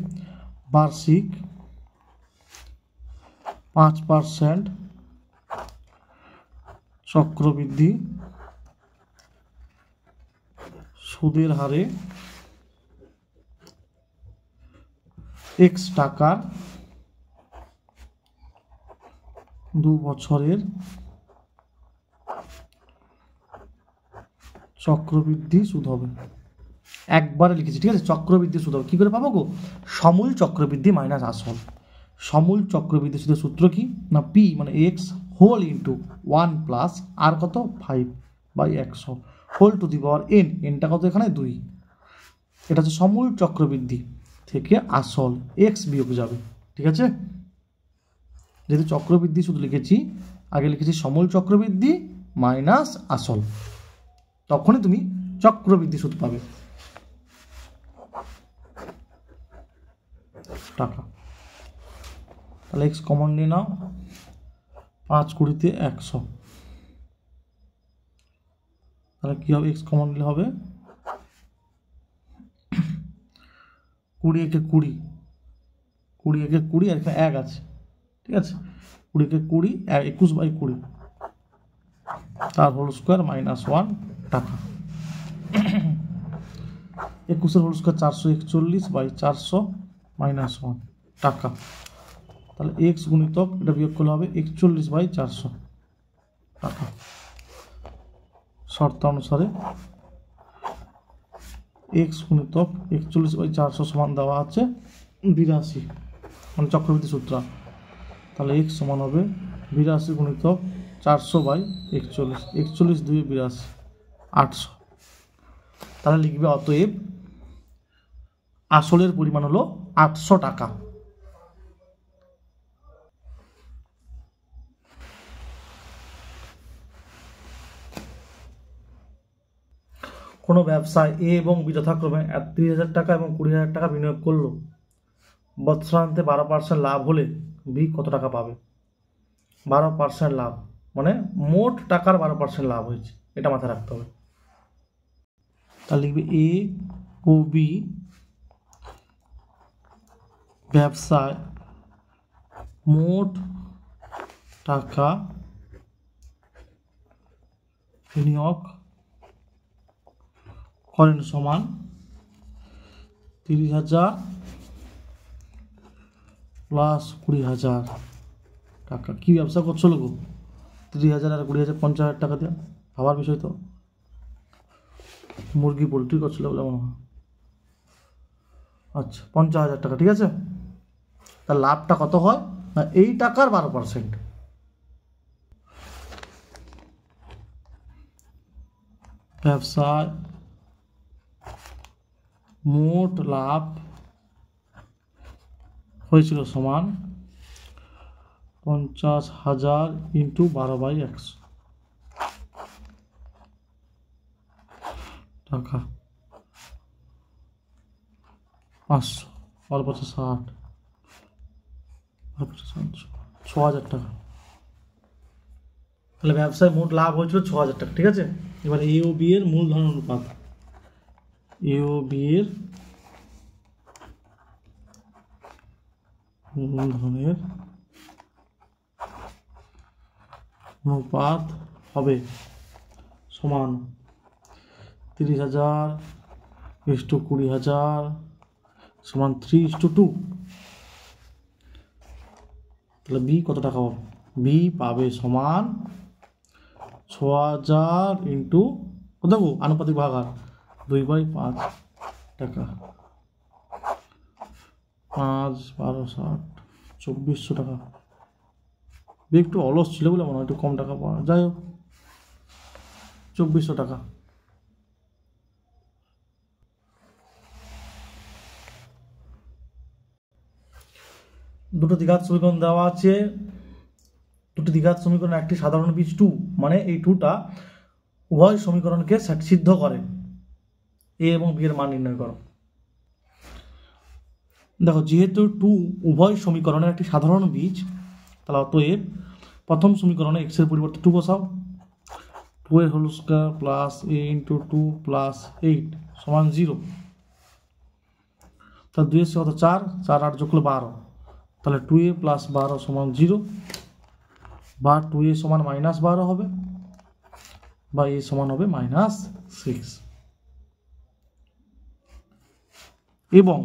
বার্ষিক 5% চক্রবৃদ্ধি সুদের হারে x টাকার 2 বছরের চক্রবৃদ্ধি সুদ হবে। একবারে লিখেছি, ঠিক আছে? চক্রবৃদ্ধি সুদ হবে, কী করে পাবো গো, সমূল চক্রবৃদ্ধি মাইনাস আসল। সমূল চক্রবৃদ্ধি সুদের সূত্র কি না, পি মানে এক্স হোল ইন্টু 1 প্লাস আর কত 5/100 whole to the power N, এনটা কত এখানে 2, এটা হচ্ছে সমূল চক্রবৃদ্ধি থেকে আসল এক্স বিয়োগ যাবে, ঠিক আছে? যেহেতু চক্রবৃদ্ধি সুদ লিখেছি, আগে লিখেছি সমূল চক্রবৃদ্ধি মাইনাস আসল, তখনই তুমি চক্রবৃদ্ধি সুদ পাবে টাকা। তাহলে এক্স কমন নিয়ে নাও, 5 20 100, তাহলে কি হবে, এক্স কমন নিলে হবে 20 একে 20, 20 একে 20, আর এখানে 1 আছে, ঠিক আছে? 20 একে 20, 21/20, তার হোল স্কোয়ার মাইনাস 1 টাকা। 21 হোল স্কোয়ার 441/400 মাইনাস 1 টাকা। তাহলে এক্স গুণিতক এটা বিয়োগ করলে হবে 41/400 টাকা। শর্ত অনুসারে এক্স গুণিতক 41/400 সমান দেওয়া আছে 82, মানে চক্রবৃদ্ধি সূত্র। তাহলে এক্স সমান হবে 82 গুণিতক 400/41, 41 2 82, 800। তাহলে লিখবে অতএব আসলের পরিমাণ হলো 800 টাকা। কোনো ব্যবসায় এ এবং বি যথাক্রমে 30,000 টাকা এবং 20,000 টাকা বিনিয়োগ করলো, বৎসরান্তে 12% লাভ হলে বি কত টাকা পাবে? 12% লাভ মানে মোট টাকার 12% লাভ হয়েছে, এটা মাথায় রাখতে হবে। তাহলে লিখবে এ ও বি ব্যবসায় মোট টাকা বিনিয়োগ করেন সমান 30,000 প্লাস 20,000 টাকা। কি ব্যবসা করছো লোক? 30,000 আর 20,000 50,000 টাকা দেওয়া ভাবার বিষয় তো। মুরগি পোলট্রি করছিল বলে মনে হয়। আচ্ছা 50,000 টাকা, ঠিক আছে। তার লাভটা কত হয় না এই টাকার 12%। ব্যবসায় মোট লাভ হয়েছিল সমান 50,000 ইন্টু 12/100 টাকা। 500 12 60 6,000 টাকা। তাহলে ব্যবসায় মোট লাভ হয়েছিল 6,000 টাকা, ঠিক আছে। এবার এ ও বি এর মূলধন অনুপাত, এ ও বি এর মূলধনের অনুপাত হবে সমান 30,000 ইস্টু 20,000 সমান 3:2। তাহলে বি কত টাকা পাবে? বি পাবে সমান 6,000 ইন্টু কত গো আনুপাতিক ভাগার 2/5 টাকা। 5 12 60 2400 টাকা। বি একটু অলস ছিল বলে মনে হয় একটু কম টাকা পাওয়া, যাই হোক 2400 টাকা। দুটো দ্বিঘাত সমীকরণ দেওয়া আছে। দুটো দ্বিঘাত সমীকরণ একটি সাধারণ বীজ 2, মানে এই 2টা উভয় সমীকরণকে সিদ্ধ করে। এ এবং বি এর মান নির্ণয় করো। দেখো যেহেতু 2 উভয় সমীকরণের একটি সাধারণ বীজ, তাহলে অতএব প্রথম সমীকরণে x এর পরিবর্তে 2 বসাও। 2 এর whole square plus a into 2 plus 8 সমান 0। তাহলে 2 এর সাথে কত 4, 4 8 যোগ করলে 12। তাহলে 2a প্লাস 12 সমান 0, বা 2a সমান -12 হবে, বা a সমান হবে -6। এবং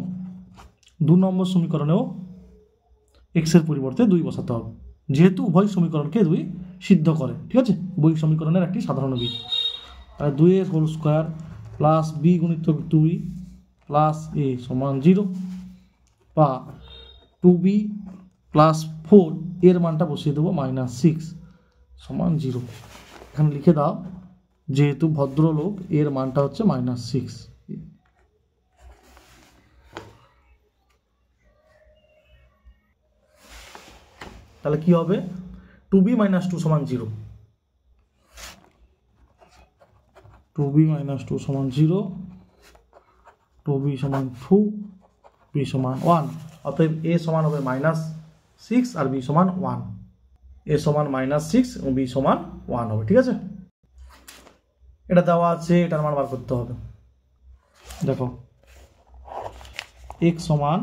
2 নম্বর সমীকরণেও x এর পরিবর্তে 2 বসাতে হবে, যেহেতু উভয় সমীকরণকে 2 সিদ্ধ করে, ঠিক আছে। উভয় সমীকরণের একটি সাধারণ বীজ। তাহলে 2 এর হোল স্কয়ার প্লাস b গুণিতক 2 প্লাস a সমান 0, বা 2b প্লাস 4 এর মানটা বসিয়ে দেবো -6 সমান 0। এখানে লিখে দাও যেহেতু ভদ্রলোক এর মানটা হচ্ছে -6। তাহলে কি হবে? 2b - 2 সমান 0, 2b - 2 সমান 0, 2b সমান 2, b সমান 1। অতএব a সমান হবে -6 আর b সমান 1। a সমান -6 এবং b সমান 1 হবে, ঠিক আছে। এটা দেওয়া আছে, এটার মান বার করতে হবে। দেখো x সমান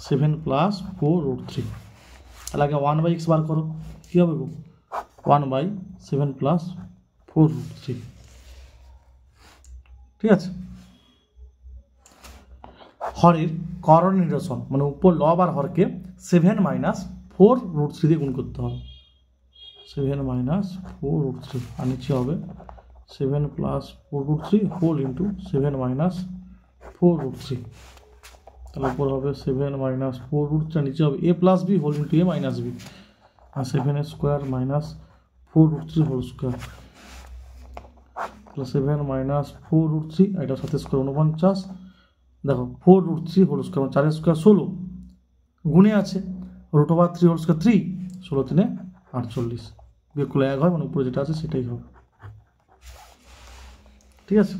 7 প্লাস 4√3। তাহলে আগে 1/x বার করো। কী হবে গো? 1/7 প্লাস 4√3, ঠিক আছে। হরের করণ নিরসন, মানে উপর লব আর হরকে 7 - 4√3 দিয়ে গুণ করতে হবে। 7 - 4√3 আর নিচে হবে 7 প্লাস 4√3 হোল ইন্টু 7 - 4√3। তাহলে উপর হবে 7 - 4√3, নিচে হবে a plus B whole into a minus B, আর 7 স্কোয়ার মাইনাস 4√3 হোল স্কোয়ার, তাহলে 7 - 4√3, এটা 7 স্কোয়ার 49। দেখো 4√3 হোল স্কোয়ার, 4 স্কোয়ার 16, গুণে আছে √3 হোল স্কোয়ার 3, 16 3 48, বিয়োগ করলে 1 হয়, মানে উপরে যেটা আছে সেটাই হবে, ঠিক আছে।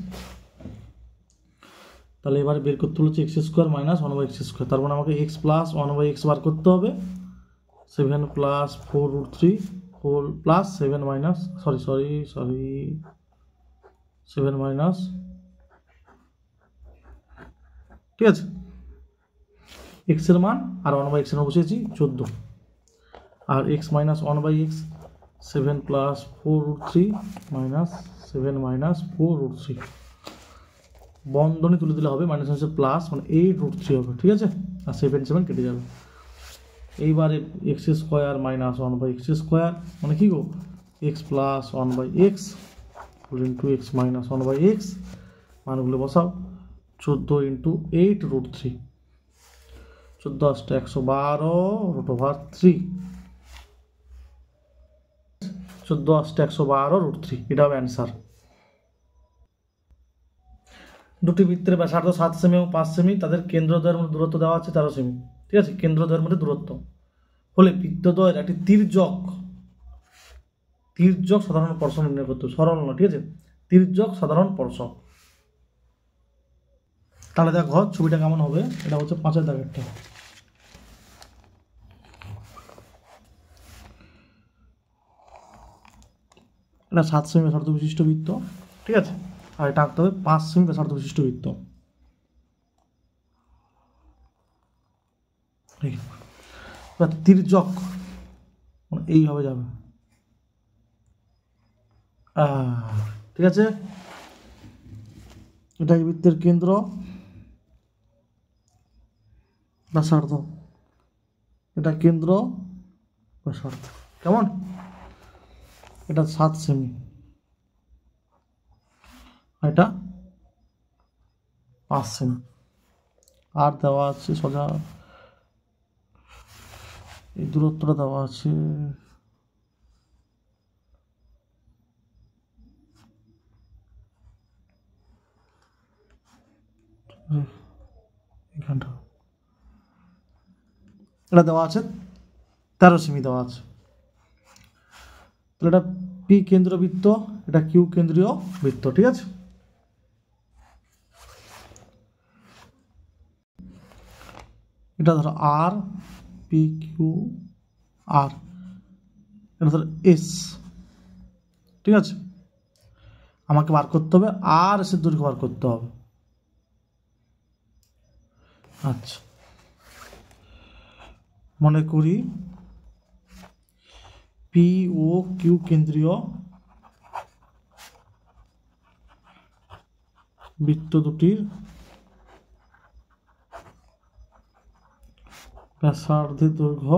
তাহলে এবারে বের করতে হচ্ছে x স্কোয়ার মাইনাস 1/x², তার মানে আমাকে x প্লাস 1/x বার করতে হবে। 7 plus 4√3 whole plus 7 minus 7 minus, ঠিক আছে। x এর মান আর 1/x এর মান বসিয়েছি 14, আর x - 1/x 7 plus 4√3 minus 7 minus 4√3, বন্ধনী তুলে দিলে হবে, মাইনাস হচ্ছে প্লাস, মানে 8√3 হবে, ঠিক আছে, আর 7 কেটে যাবে। এইবারে এক্স স্কোয়ার মাইনাস 1/x², মানে কি গো, x plus 1/x into x minus 1/x, মানগুলো বসাও, 14 ইন্টু 8√3, 14 × 112√3, 14 × 112√3, এটা হবে অ্যান্সার। দুটি বৃত্তের ব্যাসার্ধ 7 সেমি এবং 5 সেমি, তাদের কেন্দ্রদ্বয়ের মধ্যে দূরত্ব দেওয়া আছে 13 সেমি, ঠিক আছে, কেন্দ্রদ্বয়ের মধ্যে দূরত্ব হলে বৃত্তদ্বয়ের একটি তির্যক সাধারণ স্পর্শক নির্ণয় করতে, সরল না, ঠিক আছে, তির্যক সাধারণ স্পর্শক। তাহলে দেখো ছবিটা কেমন হবে, এটা হচ্ছে 5-এর দাগেরটা। এটা 7 সেমি ব্যাসার্ধ বিশিষ্ট বৃত্ত, ঠিক আছে, আর এটা আঁকতে হবে 5 সেমি ব্যাসার্ধ বিশিষ্ট বৃত্ত। তির্যক এইভাবে যাবে, ঠিক আছে, এটা এই বৃত্তের কেন্দ্র, ব্যাসার্ধ, এটা কেন্দ্র ব্যাসার্ধ, কেমন, এটা 7 সেমি, এটা 5 সেমি, আর দেওয়া আছে সোজা এই দূরত্বটা দেওয়া আছে এখানটা, এটা দেওয়া আছে 13 সেমি দেওয়া আছে। তাহলে এটা পি কেন্দ্রীয় বৃত্ত, এটা কিউ কেন্দ্রীয় বৃত্ত, ঠিক আছে। এটা ধরো আর, পি কিউ আর, এটা ধরো এস, ঠিক আছে, আমাকে বার করতে হবে আর এস এর দৈর্ঘ্য বার করতে হবে। আচ্ছা, মনে করি পি ও কিউ কেন্দ্রীয় বৃত্ত দুটির ব্যাসার্ধের দৈর্ঘ্য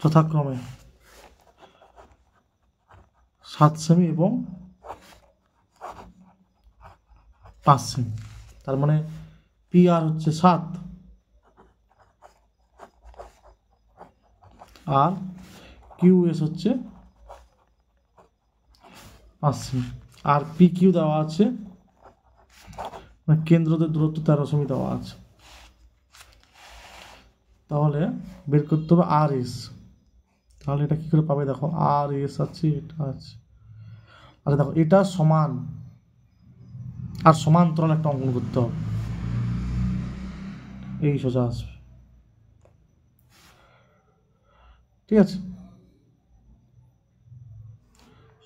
যথাক্রমে 7 সেমি এবং 5 সেমি। তার মানে পি আর হচ্ছে 7 আর কিউ এস হচ্ছে 5 সেমি, আর পি কিউ দেওয়া আছে, কেন্দ্রদের দূরত্ব 13 সেমি দেওয়া আছে। তাহলে বের করতে হবে আর এস। তাহলে এটা কি করে পাবে, দেখো আর এস আছে, এটা আছে, আচ্ছা দেখো এটা সমান আর সমান্তরাল একটা অঙ্কন করতে হবে, এই সোজা আসবে, ঠিক আছে,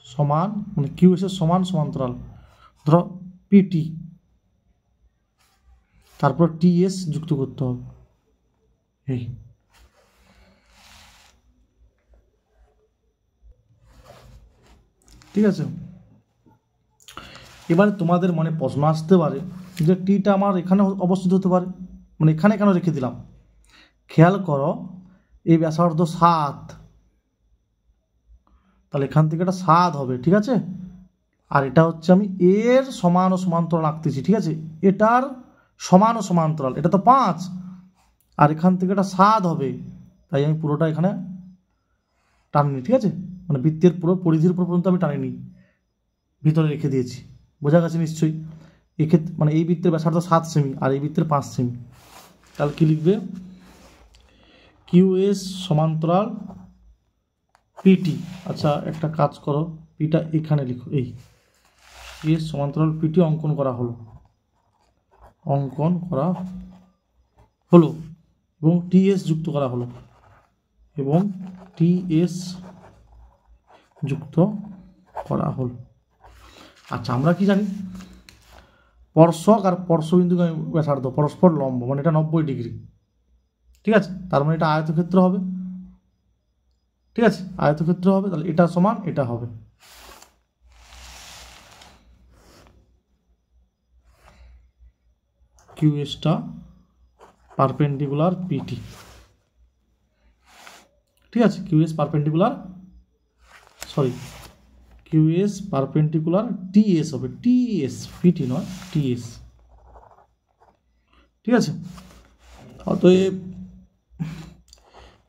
সমান মানে কিউ এস এর সমান সমান্তরাল, ধরো পিটি, তারপর টি এস যুক্ত করতে হবে, এই ঠিক আছে। এবারে তোমাদের মনে প্রশ্ন আসতে পারে যে টিটা আমার এখানে অবস্থিত হতে পারে, মানে এখানে কেন রেখে দিলাম, খেয়াল করো এই ব্যাসার্ধ 7, তাহলে এখান থেকে এটা 7 হবে, ঠিক আছে, আর এটা হচ্ছে আমি এর সমান ও সমান্তরাল আঁকতেছি, ঠিক আছে, এটার সমান ও সমান্তরাল, এটা তো 5, আর এখান থেকে এটা 7 হবে, তাই আমি পুরোটা এখানে টানিনি, ঠিক আছে, মানে বৃত্তের পুরো পরিধির উপর পর্যন্ত আমি টানিনি, ভিতরে রেখে দিয়েছি, বোঝা গেছে নিশ্চয়ই। এক্ষেত্রে মানে এই বৃত্তের ব্যাসার্ধ 7 সেমি আর এই বৃত্তের 5 সেমি, তাহলে কি লিখবে, কিউ এস সমান্তরাল পিটি, আচ্ছা একটা কাজ করো, পিটা এখানে লিখো, এই এস সমান্তরাল পিটি অঙ্কন করা হলো এবং টিএস যুক্ত করা হলো আচ্ছা আমরা কি জানি, স্পর্শক আর স্পর্শবিন্দুগামী ব্যাসার্ধ পরস্পর লম্ব, মানে এটা 90 ডিগ্রি। ঠিক আছে, তার মানে এটা আয়তক্ষেত্র হবে। ঠিক আছে, আয়তক্ষেত্র হবে, তাহলে এটা সমান এটা হবে। কিউএসটা পারপেন্ডিকুলার পিটি। ঠিক আছে, QS perpendicular, sorry QS perpendicular TS হবে, টিএস পিটি নয়, টিএস। ঠিক আছে, অতএব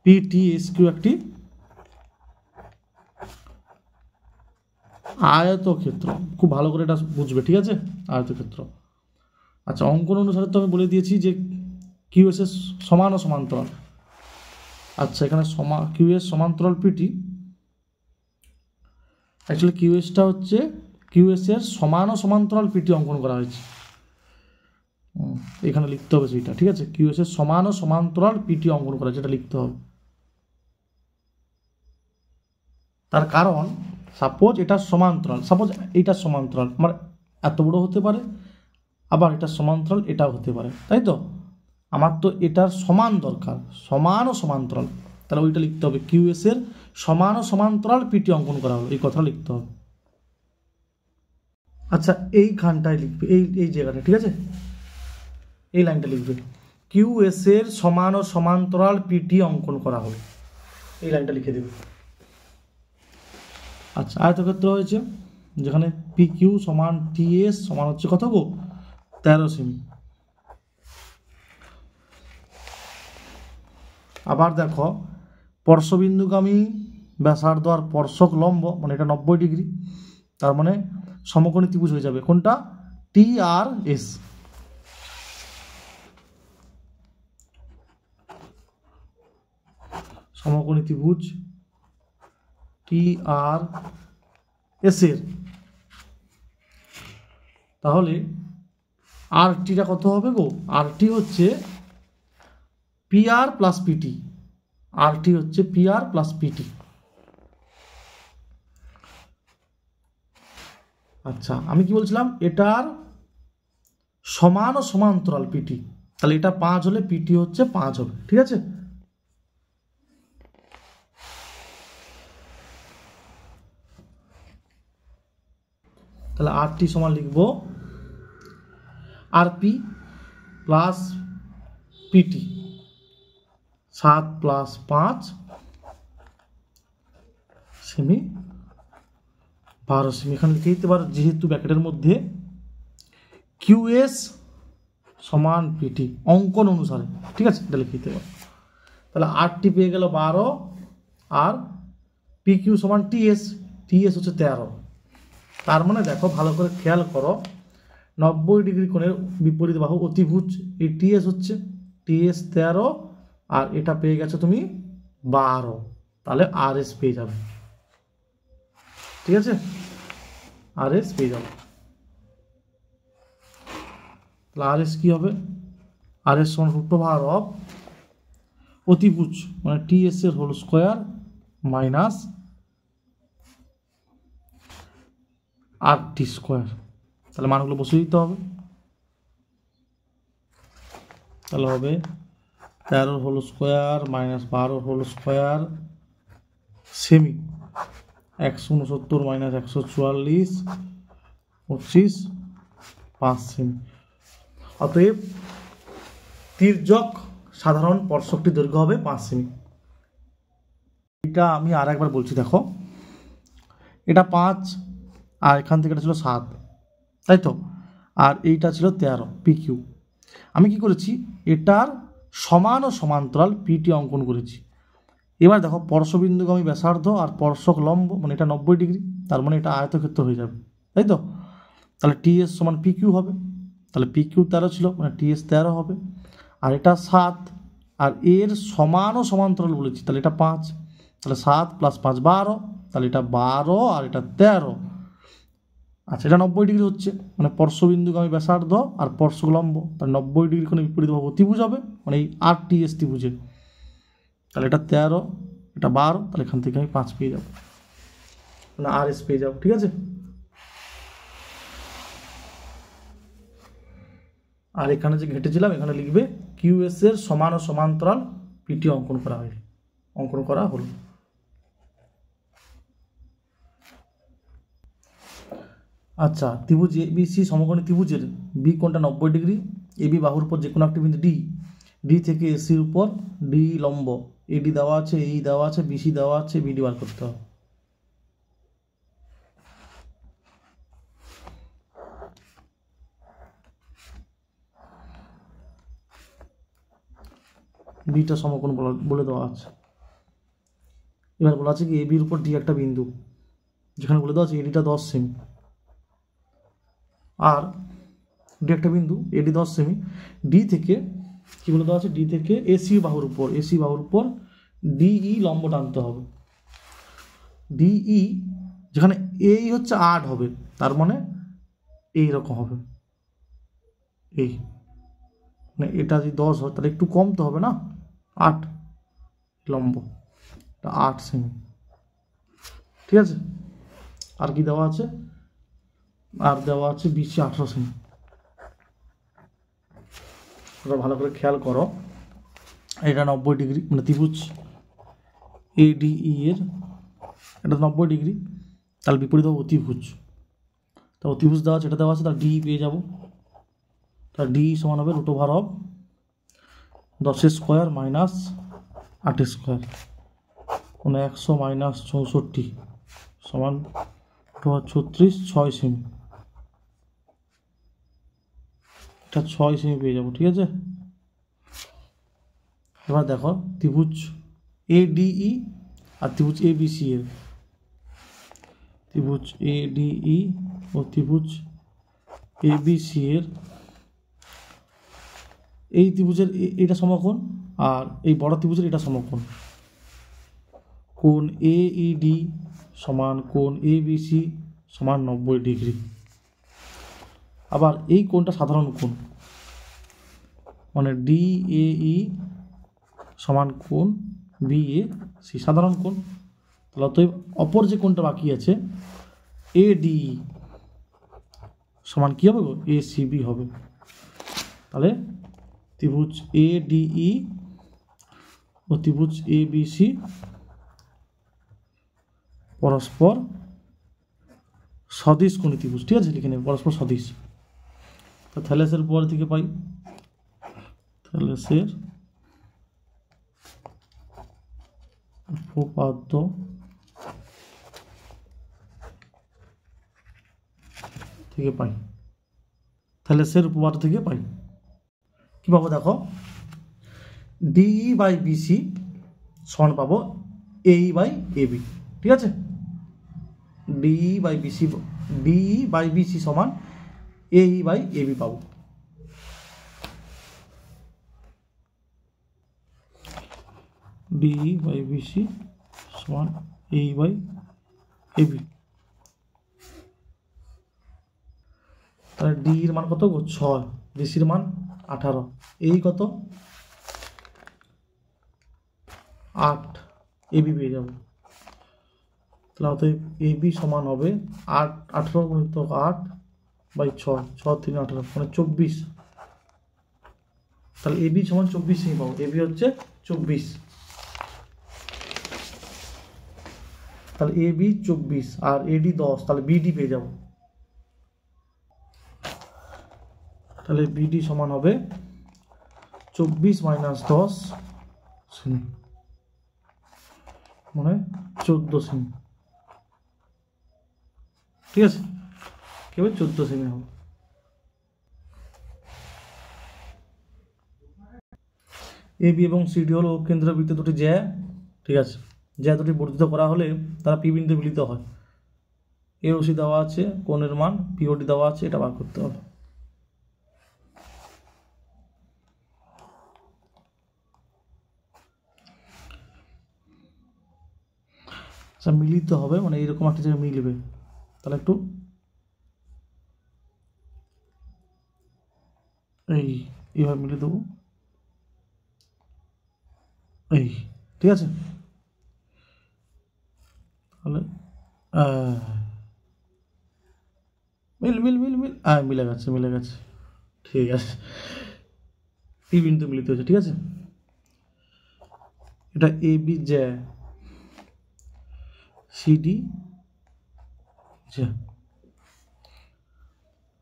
পিটিএস কিউ একটি আয়তক্ষেত্র। খুব ভালো করে এটা বুঝবে। ঠিক আছে, আয়তক্ষেত্র। আচ্ছা, অঙ্কন অনুসারে তো আমি বলে দিয়েছি যে কিউএস এর সমান ও সমান্তরাল। আচ্ছা, এখানে কিউএস সমান্তরাল পিটি, অ্যাকচুয়ালি কিউএসটা হচ্ছে কিউএস এর সমান ও সমান্তরাল পিটি অঙ্কন করা হয়েছে, এখানে লিখতে হবে সেইটা। ঠিক আছে, কিউএস এর সমান ও সমান্তরাল পিটি অঙ্কন করা হয়েছে, এটা লিখতে হবে। তার কারণ সাপোজ এটা সমান্তরাল, সাপোজ এইটা সমান্তরাল, আমার এত বড় হতে পারে, আবার এটা সমান্তরাল এটাও হতে পারে, তাই তো? আমার তো এটার সমান দরকার, সমান ও সমান্তরাল, তাহলে ওইটা লিখতে হবে কিউএস এর সমান ও সমান্তরাল পিটি অঙ্কন করা হলো, এই কথা লিখতে হবে। আচ্ছা, এইখানটায় লিখবে, এই জায়গাটা। ঠিক আছে, এই লাইনটা লিখবে, কিউএস এর সমান ও সমান্তরাল পিটি অঙ্কন করা হলো, এই লাইনটা লিখে দেবে। আচ্ছা, আয়তক্ষেত্র হয়েছে, যেখানে পি কিউ সমান টিএস সমান হচ্ছে কত গো, 13 সেমি। আবার দেখো, স্পর্শবিন্দুগামী ব্যাসার্ধ আর স্পর্শক লম্ব, মানে এটা 90 ডিগ্রি, তার মানে সমকোণী ত্রিভুজ হয়ে যাবে কোনটা, টি আর এস। সমকোণী ত্রিভুজ টি আর এস এর, তাহলে আর টিটা কত হবে গো, আর টি হচ্ছে পি আর প্লাস পিটি, আর টি হচ্ছে পি আর প্লাস পিটি। আচ্ছা, আমি কি বলছিলাম, এটার সমান ও সমান্তরাল পিটি, তাহলে এটা 5 হলে পিটি হচ্ছে 5 হবে। ঠিক আছে, তাহলে আর টি সমান লিখবো R P plus PT, 7 plus 5 সেমি 12 সেমি। এখানে লিখে দিতে পারো, যেহেতু ব্র্যাকেটের মধ্যে কিউএস সমান পিটি অঙ্কন অনুসারে। ঠিক আছে, এটা লিখে দিতে পারো। তাহলে আর টি পেয়ে গেল 12, আর পি কিউ সমান টিএস, টিএস হচ্ছে 13। তার মানে দেখো, ভালো করে খেয়াল করো, 90 ডিগ্রি কোণের বিপরীত বাহু অতিভুজ, এই টিএস হচ্ছে, টিএস 13, আর এটা পেয়ে গেছো তুমি 12, তাহলে আর এস পেয়ে যাবে। ঠিক আছে, আর এস পেয়ে যাবে। তাহলে আর এস কি হবে, আর এস সমান √ওভার অফ অতিভুজ, মানে টিএস এর whole square minus R T square. তাহলে মানগুলো বসিয়ে দিতে হবে। তাহলে হবে 13 whole square minus 12 whole square সেমি 169 মাইনাস 144 25 5 সেমি। অতএব তির্যক সাধারণ স্পর্শকটির দৈর্ঘ্য হবে 5 সেমি। এটা আমি আর একবার বলছি, দেখো, এটা 5, আর এখান থেকে এটা ছিল 7, তাই তো, আর এইটা ছিল 13 পি কিউ। আমি কি করেছি, এটার সমান ও সমান্তরাল পিটি অঙ্কন করেছি। এবার দেখো, স্পর্শবিন্দুগামী ব্যাসার্ধ আর স্পর্শক লম্ব, মানে এটা 90 ডিগ্রি, তার মানে এটা আয়তক্ষেত্র হয়ে যাবে, তাই তো। তাহলে টিএস সমান পি কিউ হবে, তাহলে পি কিউ 13 ছিল, মানে টিএস 13 হবে, আর এটা 7, আর এর সমান ও সমান্তরাল বলেছি, তাহলে এটা 5, তাহলে 7 প্লাস 5 12, তাহলে এটা 12 আর এটা 13। আচ্ছা, এটা 90 ডিগ্রি হচ্ছে, মানে স্পর্শবিন্দুগামী ব্যাসার্ধ আর স্পর্শক লম্ব, তাহলে 90 ডিগ্রি কোণে বিপরীত বাহু অতিভুজ হবে, মানে এই আর টিএস ত্রিভুজে। তাহলে এটা 13, এটা 12, তাহলে এখান থেকে আমি 5 পেয়ে যাবো, মানে আর এস পেয়ে যাবো। ঠিক আছে, আর এখানে যে ঘেঁটেছিলাম এখানে লিখবে কিউএস এর সমান ও সমান্তরাল পিটি অঙ্কন করা হলো। আচ্ছা, ত্রিভুজ এবিসি সমকোণী ত্রিভুজের বি কোণটা 90 ডিগ্রি, এবি বাহুর উপর যে কোনো একটি বিন্দু ডি থেকে এসির উপর ডি লম্ব, এডি দেওয়া আছে, এই দেওয়া আছে, বিসি দেওয়া আছে, বিডি বার করতে হবে। বিটা সমকোণ বলে দেওয়া আছে। এবার বলা আছে কি এবির উপর ডি একটা বিন্দু, যেখানে বলে দেওয়া আছে এডিটা 10 সেমি, আর ডি একটা বিন্দু এডি 10 সেমি, ডি থেকে কি বলে দেওয়া আছে, ডি থেকে এসি বাহুর উপর ডিই লম্ব টানতে হবে। ডিই যেখানে এই হচ্ছে 8 হবে, তার মানে এইরকম হবে, এই মানে এটা যদি 10 হয় তাহলে একটু কম তো হবে না, 8 লম্ব, 8 সেমি। ঠিক আছে, আর কি দেওয়া আছে, আর দেওয়া আছে বিসি 18 সেমি। তোমরা ভালো করে খেয়াল করো, এটা 90 ডিগ্রি, মানে ত্রিভুজ এডিই এর এটা 90 ডিগ্রি, তাহলে বিপরীত হবে অতিভুজ। তা অতিভুজ দেওয়া আছে, এটা দেওয়া আছে, তার ডি পেয়ে যাব। তার ডি সমান হবে √10 স্কোয়ার মাইনাস 8 স্কোয়ার, মানে 100 মাইনাস 64 সমান 36, 6 সেমি। এটা 6 সেমি পেয়ে যাবো। ঠিক আছে, এবার দেখো ত্রিভুজ এডিই আর ত্রিভুজ এবিসি এর, ত্রিভুজ এডিই ও ত্রিভুজ এবিসি এর এই ত্রিভুজের এটা সমকোণ, আর এই বড় ত্রিভুজের এটা সমকোণ। কোণ এইডি সমান কোণ এবিসি সমান 90 ডিগ্রি। আবার এই কোণটা সাধারণ কোণ, মানে ডিএই সমান কোণ বিএসি সাধারণ কোণ। তাহলে অতএব অপর যে কোণটা বাকি আছে এডি সমান কি হবে, এসিবি হবে। তাহলে ত্রিভুজ এডিই ও ত্রিভুজ এবিসি পরস্পর সদিশ কোণী ত্রিভুজ। ঠিক আছে, লিখে নেবে পরস্পর সদিশ। তো থ্যালেসের পর থেকে পাই, থ্যালেসের উপপাদ্য থেকে পাই, থ্যালেসের উপপাদ্য থেকে পাই। কি পাবো দেখো, ডিই বাই বিসি সমান পাবো এই বাই এবি। ঠিক আছে, ডিই বাই বিসি সমান এই বাই এবি পাবো। ডিই বাই বিসি সমান এই বাই এবি। তাহলে ডি এর মান কত, 6, বিসির মান 18, এই কত 8, এবি পেয়ে যাবো। তাহলে অতএব এবি সমান হবে 8, 18 গুণিত 8 বাই 6, 6 3 18 মানে 24। তাহলে এবি সমান 24 সেমি পাবো, এবি হচ্ছে 24। তাহলে এবি 24 আর এডি 10, তাহলে বিডি পেয়ে যাব। তাহলে বিডি সমান হবে 24 মাইনাস 10 সেমি, মানে 14 সেমি। ঠিক আছে, কেবল 14 সেমি হবে। এবি এবং সিডি হলো কেন্দ্রবৃত্ত দুটি জ্যা। ঠিক আছে, জ্যা দুটি বর্ধিত করা হলে তারা পি বিন্দু মিলিত হয়। এওসি দেওয়া আছে, কোণের মান পিওডি দেওয়া আছে, এটা বার করতে হবে। আচ্ছা, মিলিত হবে মানে এইরকম একটা জায়গায় মিলবে, তাহলে একটু এইভাবে মিলিয়ে দেবো, এই। ঠিক আছে, তাহলে মিল মিল মিল মিল মিলে গেছে। ঠিক আছে, পি বিন্দু মিলিত হয়েছে। ঠিক আছে, এটা A B J CD J,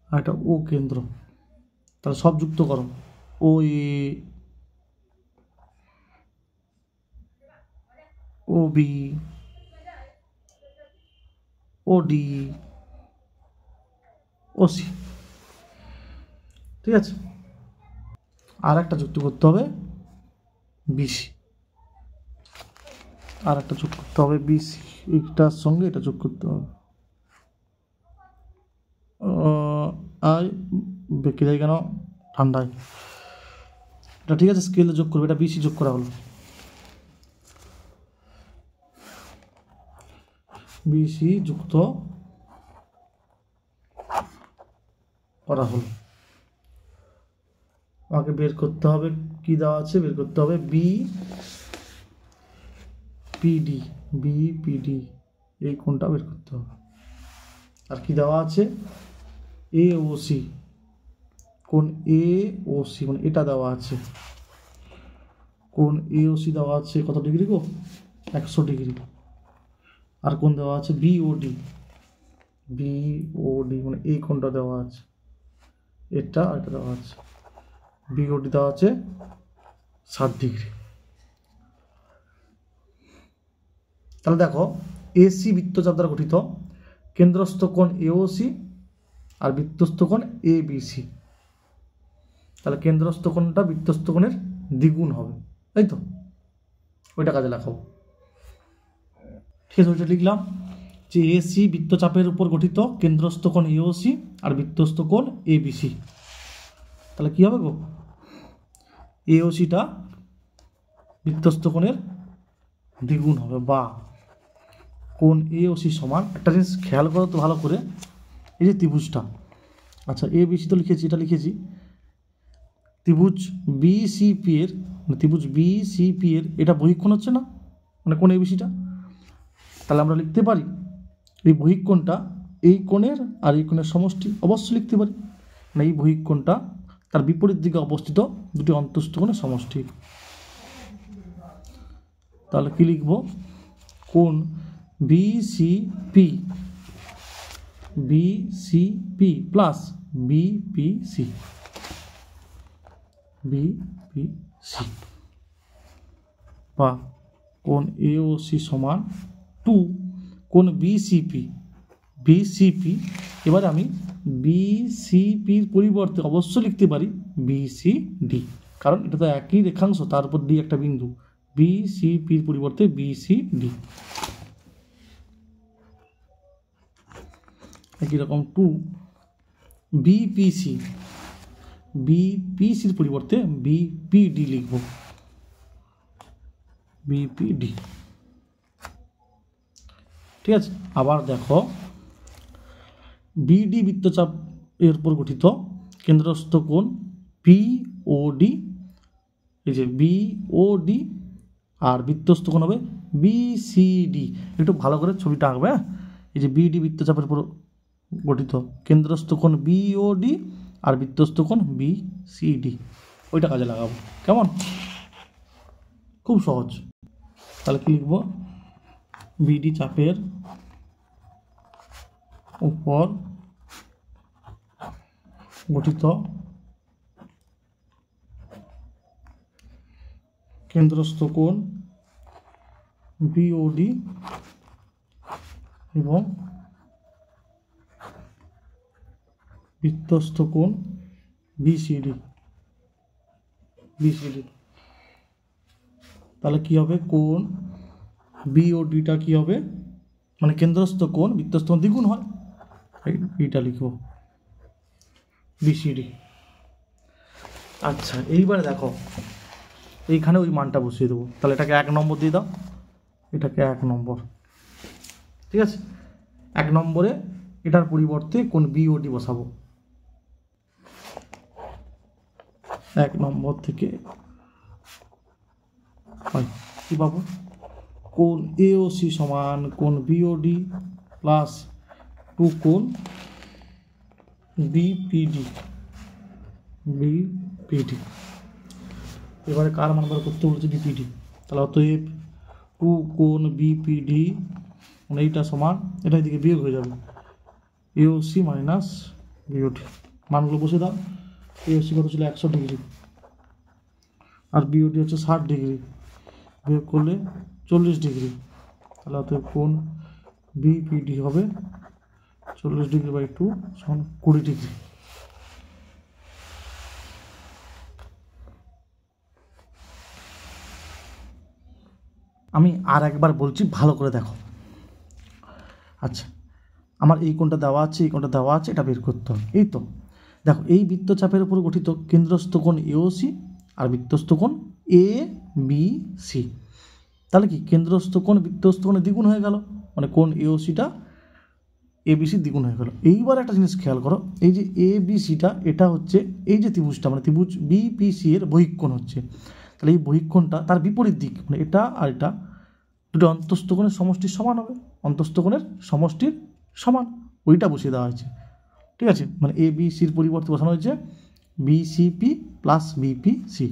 আর এটা ও কেন্দ্র। তাহলে সব যুক্ত করো, ও এ, ও বি, ও ডি, ও সি। ঠিক আছে, আর একটা যুক্ত করতে হবে বিসি, আর একটা যোগ করতে হবে বিসি, এইটার সঙ্গে এটা যোগ করতে হবে। আয় বেঁকে যায় কেন, ঠান্ডায়। এটা ঠিক আছে, স্কেলে যোগ করবে, এটা বিসি যোগ করা হলো, বিসি যুক্ত করা হলো। আমাকে বের করতে হবে কি দেওয়া আছে, বের করতে হবে বি পিডি, বি পিডি এই কোণটা বের করতে হবে। আর কি দেওয়া আছে, এ ও সি, কোণ এ ও সি মানে এটা দেওয়া আছে, কোণ এ ও সি দেওয়া আছে কত ডিগ্রি গো, 100 ডিগ্রি। আর কোণ দেওয়া আছে বিওডি, বিওডি মানে এই কোণটা দেওয়া আছে, এটা আর এটা দেওয়া আছে, বিওডি দেওয়া আছে 60 ডিগ্রি। তাহলে দেখো, এসি বৃত্তচাপ দ্বারা গঠিত, কেন্দ্রস্থ কোণ এওসি আর বৃত্তস্থ কোণ এ বিসি। তাহলে কেন্দ্রস্থ কোণটা বৃত্তস্থ কোণের দ্বিগুণ হবে, তাই তো, ওইটা কাজে লাগাবো। ঠিক আছে, ওইটা লিখলাম যে এসি বৃত্তচাপের উপর গঠিত, কেন্দ্রস্থ কোণ এওসি আর বৃত্তস্থ কোণ এ বিসি। তাহলে কি হবে গো, এওসিটা বৃত্তস্থ কোণের দ্বিগুণ হবে, বা কোণ এওসি সমান, একটা জিনিস খেয়াল করো তো ভালো করে, এই যে ত্রিভুজটা, আচ্ছা এ বিসি তো লিখেছি, এটা লিখেছি, ত্রিভুজ বিসিপি এর, ত্রিভুজ বিসিপি এর এটা বহিঃকোণ হচ্ছে না, মানে কোণ এবিসিটা। তাহলে আমরা লিখতে পারি এই বহিঃকোণটা এই কোণের আর এই কোণের সমষ্টি, অবশ্যই লিখতে পারি, মানে এই বহিঃকোণটা তার বিপরীত দিকে অবস্থিত দুটি অন্তঃস্থ কোণের সমষ্টি। তাহলে কি লিখব, কোণ BCP, BCP plus BPC, BPC, বা কোণ এওসি সমান 2 কোণ বিসিপি, বিসিপি। এবার আমি বিসিপির পরিবর্তে অবশ্যই লিখতে পারি বিসিডি, কারণ এটা তো একই রেখাংশ, তার উপর ডি একটা বিন্দু, বিসিপির পরিবর্তে বিসিডি। একই রকম 2 বিপিসি, বিপিসির পরিবর্তে বিপিডি লিখব, বিপিডি। ঠিক আছে, আবার দেখো বিডি বৃত্তচাপ এর উপর গঠিত, কেন্দ্রস্থ কোণ বিওডি, এই যে বিওডি আর বৃত্তস্থ কোণ হবে বিসিডি। একটু ভালো করে ছবিটা আঁকবে, হ্যাঁ, এই যে বিডি বৃত্তচাপের উপর গঠিত, কেন্দ্রস্থ কোণ বিওডি আর বৃত্তস্থ কোণ বিসিডি, ওইটা কাজে লাগাবো। কেমন, খুব সহজ। তাহলে কি লিখব, বিডি চাপের উপর গঠিত কেন্দ্রস্থ কোণ বিওডি এবং বৃত্তস্থ কোণ বিসিডি, বিসিডি। তাহলে কি হবে, কোণ বিওডিটা কি হবে, মানে কেন্দ্রস্থ কোণ বৃত্তস্থ কোণ দ্বিগুণ হয়, এইটা লিখব বিসিডি। আচ্ছা এইবারে দেখো, এইখানে ওই মানটা বসিয়ে দেবো, তাহলে এটাকে 1 নম্বর দিয়ে দাও, এটাকে 1 নম্বর। ঠিক আছে, 1 নম্বরে এটার পরিবর্তে কোণ বিওডি বসাবো, 1 নম্বর থেকে কি পাবো, কোণ এওসি সমান কোণ বিওডি প্লাস 2 কোণ বিপিডি, বিপিডি। এবারে কার মান বার করতে বলছে? বিপিডি। তাহলে অতএব টু কোণ বিপিডি মানে এইটা সমান, এটা এদিকে বিয়োগ হয়ে যাবে, এওসি মাইনাস বিওডি। মানগুলো বসে দাও। এওসি কত ছিল? 100 ডিগ্রি, আর বিওডি হচ্ছে 60 ডিগ্রি, বিয়োগ করলে 40 ডিগ্রি। তাহলে অতএব কোণ বিপিডি হবে 40 ডিগ্রি বাই 2 সমান 20 ডিগ্রি। আমি আর একবার বলছি, ভালো করে দেখো। আচ্ছা, আমার এই কোণটা দেওয়া আছে, এই কোণটা দেওয়া আছে, এটা বের করতে হবে। এই তো দেখো, এই বৃত্তচাপের উপর গঠিত কেন্দ্রস্থ কোণ এওসি আর বৃত্তস্থ কোণ এ বি সি। তাহলে কি কেন্দ্রস্থ কোণ বৃত্তস্থ কোণে দ্বিগুণ হয়ে গেল, মানে কোণ এওসিটা এবিসি দ্বিগুণ হয়ে গেল। এইবার একটা জিনিস খেয়াল করো, এই যে এবিসিটা এটা হচ্ছে এই যে ত্রিভুজটা, মানে ত্রিভুজ বিপিসি এর বহিঃকোণ হচ্ছে। তাহলে এই বহিঃকোণটা তার বিপরীত দিক, মানে এটা আর এটা দুটো অন্তস্থ কোণের সমষ্টির সমান হবে, অন্তস্থ কোণের সমষ্টির সমান, ওইটা বসিয়ে দেওয়া হয়েছে। ঠিক আছে, মানে এ বি সির পরিবর্তে বসানো হয়েছে বিসিপি প্লাস বিপিসি।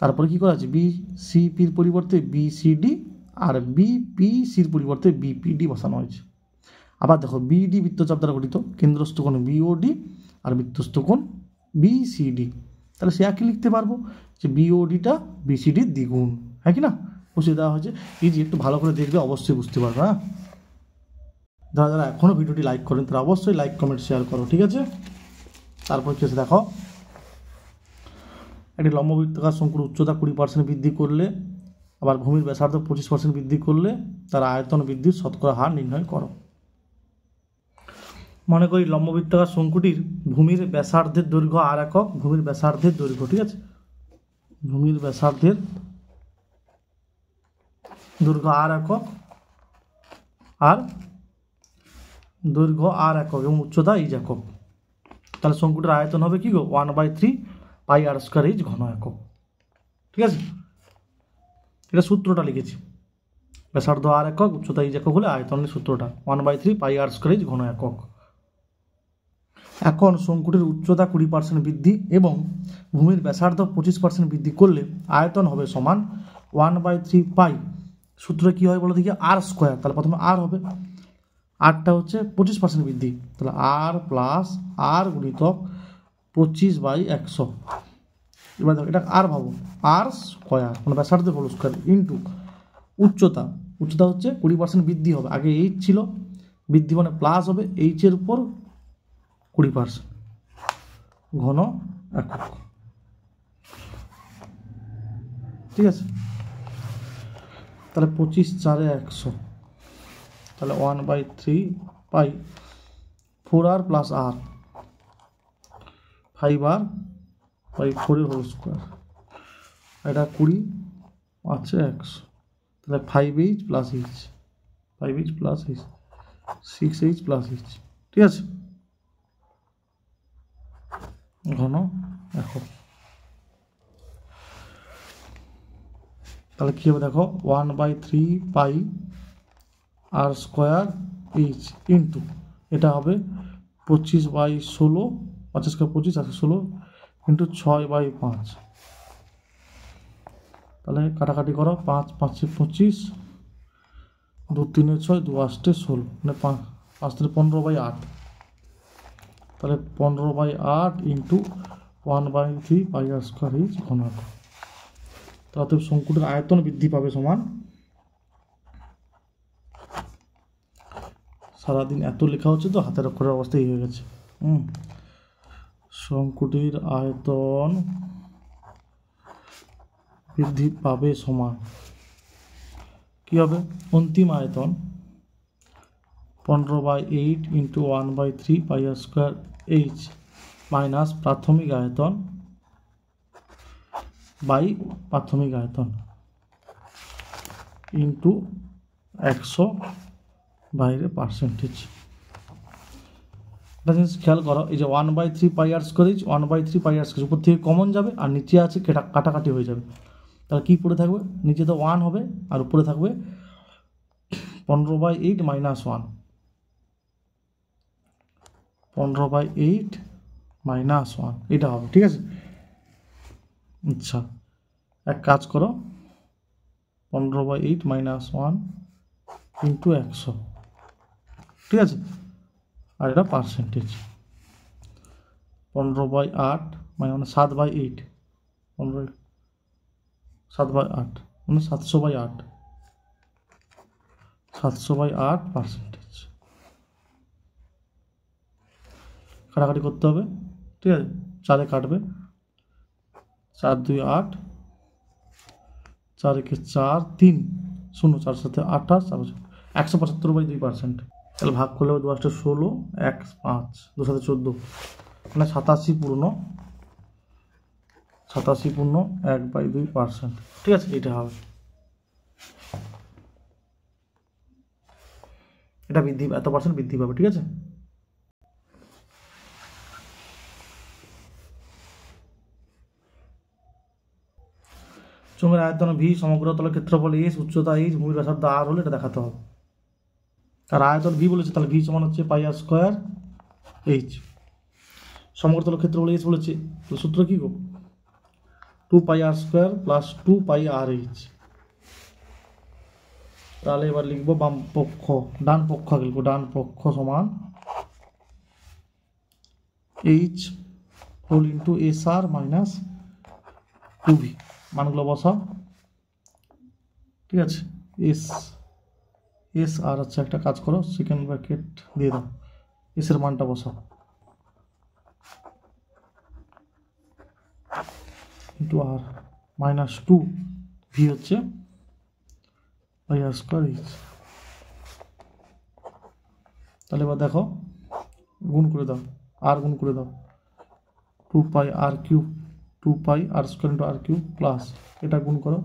তারপরে কী করা আছে? বিসিপির পরিবর্তে বিসিডি আর বিপিসির পরিবর্তে বিপিডি বসানো হয়েছে। আবার দেখো, বিডি বৃত্তচাপ দ্বারা গঠিত কেন্দ্রস্থ কোণ বিওডি আর বৃত্তস্থ কোণ বিসিডি। তাহলে সে একই লিখতে পারবো যে বিওডিটা বিসিডির দ্বিগুণ, হ্যাঁ কি না? বসিয়ে দেওয়া হয়েছে। ইজি, একটু ভালো করে দেখবে, অবশ্যই বুঝতে পারবে। হ্যাঁ, যারা যারা এখনও ভিডিওটি লাইক করেন তারা অবশ্যই লাইক কমেন্ট শেয়ার করো, ঠিক আছে? তারপর কি আছে দেখো, একটি লম্ববৃত্তাকার শঙ্কুর উচ্চতা 20% বৃদ্ধি করলে, আবার ভূমির ব্যাসার্ধ 25% বৃদ্ধি করলে তার আয়তন বৃদ্ধির শতকরা হার নির্ণয় করো। মনে করি লম্ববৃত্তাকার শঙ্কুটির ভূমির ব্যাসার্ধের দৈর্ঘ্য আর একক, ভূমির ব্যাসার্ধের দৈর্ঘ্য, ঠিক আছে, ভূমির ব্যাসার্ধের দৈর্ঘ্য আর একক, আর দৈর্ঘ্য আর একক এবং উচ্চতা এইচ একক। তাহলে শঙ্কুটির আয়তন হবে কি গো? 1/3 পাই আর স্কয়ার এইচ ঘন একক। ঠিক আছে, এটা সূত্রটা লিখেছি, ব্যাসার্ধ আর একক, উচ্চতা এইচ একক হলে আয়তনের সূত্রটা 1/3 পাই আর স্কয়ার এইচ ঘন একক। এখন শঙ্কুটির উচ্চতা 20% বৃদ্ধি এবং ভূমির ব্যাসার্ধ 25% বৃদ্ধি করলে আয়তন হবে সমান 1/3 পাই, সূত্রে কী হয় বলো দেখি? আর স্কোয়ার। তাহলে প্রথমে আর হবে, আরটা হচ্ছে 25% বৃদ্ধি, তাহলে আর প্লাস আর গুণিতক 25/100। এবার দেখো, এটা আর ভাবো, আর স্কোয়ার মানে ব্যাসার্ধের হোল স্কোয়ার ইন্টু উচ্চতা, উচ্চতা হচ্ছে 20% বৃদ্ধি হবে, আগে এইচ ছিল, বৃদ্ধি মানে প্লাস হবে এইচের উপর 20% ঘন একক। ঠিক আছে, তাহলে 25 4 100, তাহলে 1/3 পাই 4r plus R 5r by 4 এর হোল স্কোয়ার, এটা 20 আছে 100, তাহলে 5h plus h, 5h plus h 6h plus h। ঠিক আছে, ঘন একক। তাহলে কী হবে দেখো, 1/3 পাই আর স্কোয়ার এইচ ইন্টু এটা হবে 25/16, 5 স্কোয়ার 25 আর 16 ইন্টু 6/5। তাহলে কাটাকাটি করো, 5 5 25, 2 3 6, 2 8 16, মানে 5 3 15/8, তাহলে 15/8 ইন্টু 1/3 পাই আর স্কোয়ার এইচ ঘন একক। তাহলে শঙ্কুটির আয়তন বৃদ্ধি পাবে সমান, সারাদিন এত লেখা হচ্ছে তো হাতের অক্ষরের অবস্থা এই হয়ে গেছে। শঙ্কুটির আয়তন বৃদ্ধি পাবে সমান কী হবে? অন্তিম আয়তন 15/8 ইন্টু 1/3 পাই আর স্কোয়ার এইচ মাইনাস প্রাথমিক আয়তন বাই প্রাথমিক আয়তন ইন্টু 100 বাইরে পার্সেন্টেজ। একটা জিনিস খেয়াল করো, এই যে 1/3 পাই আর স্কোয়ার এইচ, 1/3 পাই আর স্কোয়ার উপর থেকে কমন যাবে আর নিচে আছে কাটাকাটি হয়ে যাবে। তাহলে কী পড়ে থাকবে? নিচে তো 1 হবে আর উপরে থাকবে 15/8 মাইনাস 1, 15/8 মাইনাস 1 এটা হবে। ঠিক আছে, আচ্ছা, এক কাজ করো, 15/8 - 1 × 100, ঠিক আছে। আর এটা পার্সেন্টেজ, 15/8 মানে 7/8, 15 7/8 মানে 700/8, 700/8 পার্সেন্টেজ। কাটাকাটি করতে হবে, ঠিক আছে। 4 কাটবে, 4 2 8, 4 1 4 3 0, 4 7 28, 175/2%। তাহলে ভাগ করলে হবে 2 8 16, 1 5, 2 7 14, মানে 87/1/2%, ঠিক আছে। এটা হবে, এটা বৃদ্ধি, এত পার্সেন্ট বৃদ্ধি পাবে, ঠিক আছে। চোঙের আয়তন ভি, সমগ্র তলের ক্ষেত্রফল এস, উচ্চতা এইচ, ভূমির ব্যাসার্ধ আর হলে এটা দেখাতে হবে। আর আয়তন ভি বলেছে, তাহলে ভি সমান হচ্ছে πr² এইচ। সমগ্র তলের ক্ষেত্রফল এস বলেছে, তো সূত্র কি গো, 2πr² + 2πrh। তাহলে এবার লিখবো বাম পক্ষ, ডান পক্ষ আগে লিখবো, ডান পক্ষ সমান H whole into SR minus 2v। মানগুলো বসাও, ঠিক আছে। এস আর, আচ্ছা একটা কাজ করো, সেকেন্ড ব্র্যাকেট দিয়ে দাও, এস এর মানটা বসাও, ইন্টু আর মাইনাস 2v হচ্ছে πr² এইচ। তাহলে এবার দেখো, গুণ করে দাও, আর গুণ করে দাও, 2πr³ 2πr² into r³ plus এটা গুণ করো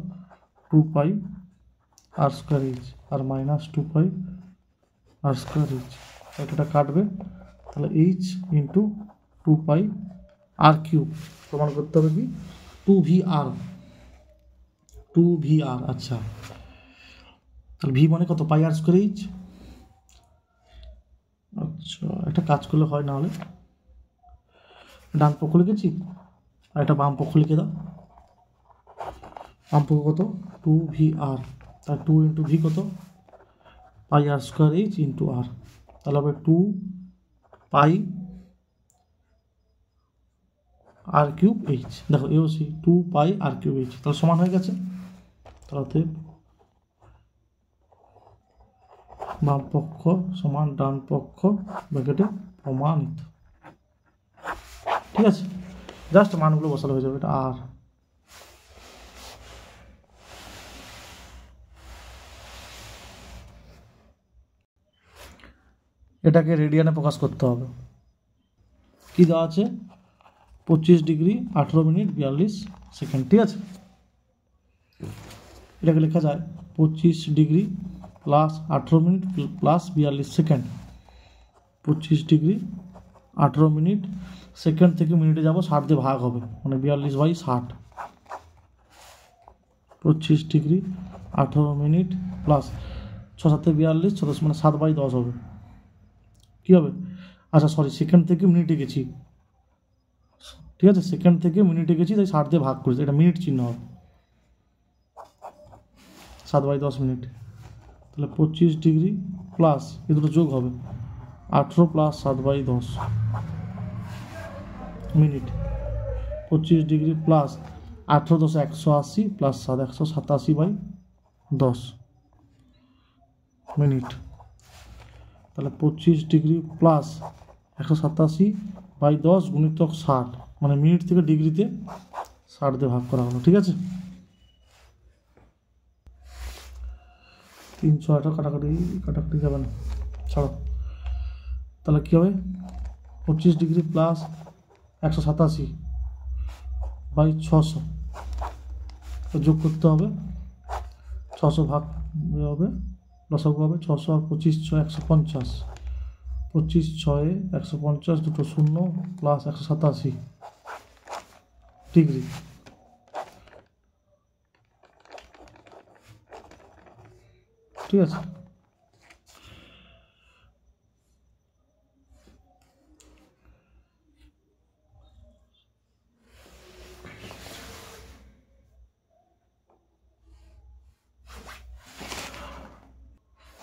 2πr²h আর মাইনাস 2πr²h। এটা কাটবে, তাহলে h ইন্টু 2πr³ প্রমাণ করতে হবে কি 2vr। আচ্ছা, তাহলে ভি মানে কত, πr²h। আচ্ছা, একটা কাজ করলে হয়, না হলে ডান পক্ষ লিখেছি আর এটা বাম পক্ষ লিখে দাও। বাম পক্ষ কত, 2vr, তার 2 ইন্টু ভি কত, πr² ইন্টু আর, তাহলে হবে 2πr³h। দেখো এওসি 2πr³h, তাহলে সমান হয়ে গেছে। তাহলে বাম পক্ষ সমান ডান পক্ষ ব্র্যাকেটে প্রমাণিত, ঠিক আছে। জাস্ট মানগুলো বসালে হয়ে যাবে। এটা আর, এটাকে রেডিয়ানে প্রকাশ করতে হবে। কি দেওয়া আছে, 25 ডিগ্রি 18 মিনিট 42 সেকেন্ড, ঠিক আছে। এটাকে লেখা যায় 25 degree plus 18 minute plus 42 second. 25 degree 18 minute, second থেকে মিনিটে যাব 60 দিয়ে ভাগ হবে, মানে 42/60। 25 ডিগ্রি 18 মিনিট প্লাস 6 7 42, 6 মানে 7/10 হবে। কী হবে, আচ্ছা সরি, সেকেন্ড থেকে মিনিটে গেছি, ঠিক আছে, সেকেন্ড থেকে মিনিটে গেছি, তাই 60 দিয়ে ভাগ করেছি, এটা মিনিট চিহ্ন হবে, 7/10 মিনিট। তাহলে 25 ডিগ্রি প্লাস এ দুটো যোগ হবে, 18 plus 7/10 minute. 25 degree plus 18 10 180 plus 7 187/10 minute. তাহলে 25 ডিগ্রি প্লাস 187/10 গুণিতক 60, মানে মিনিট থেকে ডিগ্রিতে 60 দিয়ে ভাগ করা হলো, ঠিক আছে। 300 কাটাকাটি যাবে না, ছাড়ো। তাহলে কী হবে, 25 ডিগ্রি প্লাস 187/600 যোগ করতে হবে, 600 ভাগ হবে, লসাগু হবে 600 আর 25 6 150, 25 6 150, দুটো শূন্য প্লাস 187 ডিগ্রি, ঠিক আছে।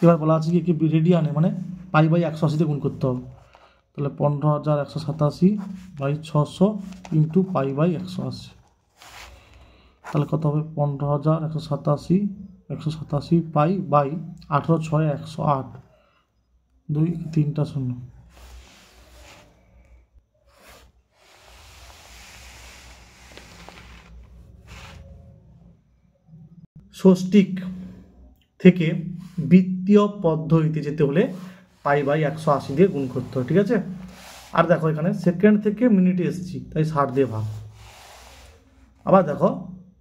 এবার বলা আছে কি রেডিয়ানে মানে পাই বাই 180 দিয়ে গুণ করতে হবে। তাহলে 15,187 বাই 600 ইন্টু পাই বাই 180, তাহলে কত হবে 15,187 পাই বাই 18 6 108, 2 3টা 0। ষষ্ঠিক থেকে বৃত্তীয় পদ্ধতিতে যেতে হলে পাই বাই 180 দিয়ে গুণ করতে হয়, ঠিক আছে। আর দেখো এখানে সেকেন্ড থেকে মিনিটে এসেছি তাই 60 দিয়ে ভাগ। আবার দেখো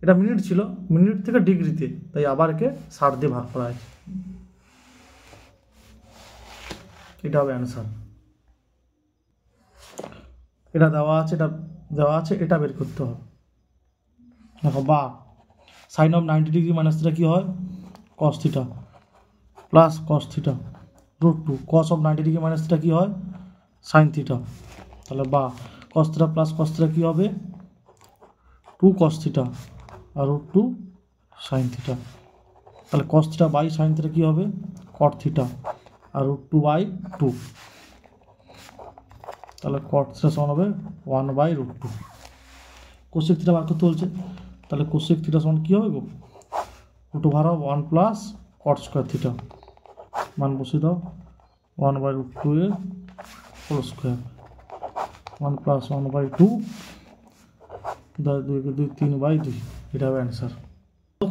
এটা মিনিট ছিল, মিনিট থেকে ডিগ্রিতে তাই আবার একে 60 দিয়ে ভাগ করা হয়েছে। এটা হবে অ্যান্সার। এটা দেওয়া আছে, এটা দেওয়া আছে, এটা বের করতে হবে। দেখো বা sine of 90 degree minus theta কী হয় cos theta plus cos theta root 2, cos of 90 degree minus theta কী হয় সাইন থিটা। তাহলে বা cos theta plus cos theta কী হবে 2 কস থিটা আর রুট 2 সাইন থিটা। তাহলে cos theta by sine theta কী হবে কট থিটা আর রুট 2 বাই 2। তাহলে কট থিটা সমান হবে 1 বাই রুট 2। কোসেক থিটা বার করতে বলছে, তাহলে কোসেক থিটা সমান কী হবে গো root over 1 plus cot square theta, মান বসিয়ে দাও 1 বাই রুট 2 এর whole square 1 plus 1 by 2, 2 2 3 by 2। এটা হবে অ্যান্সার।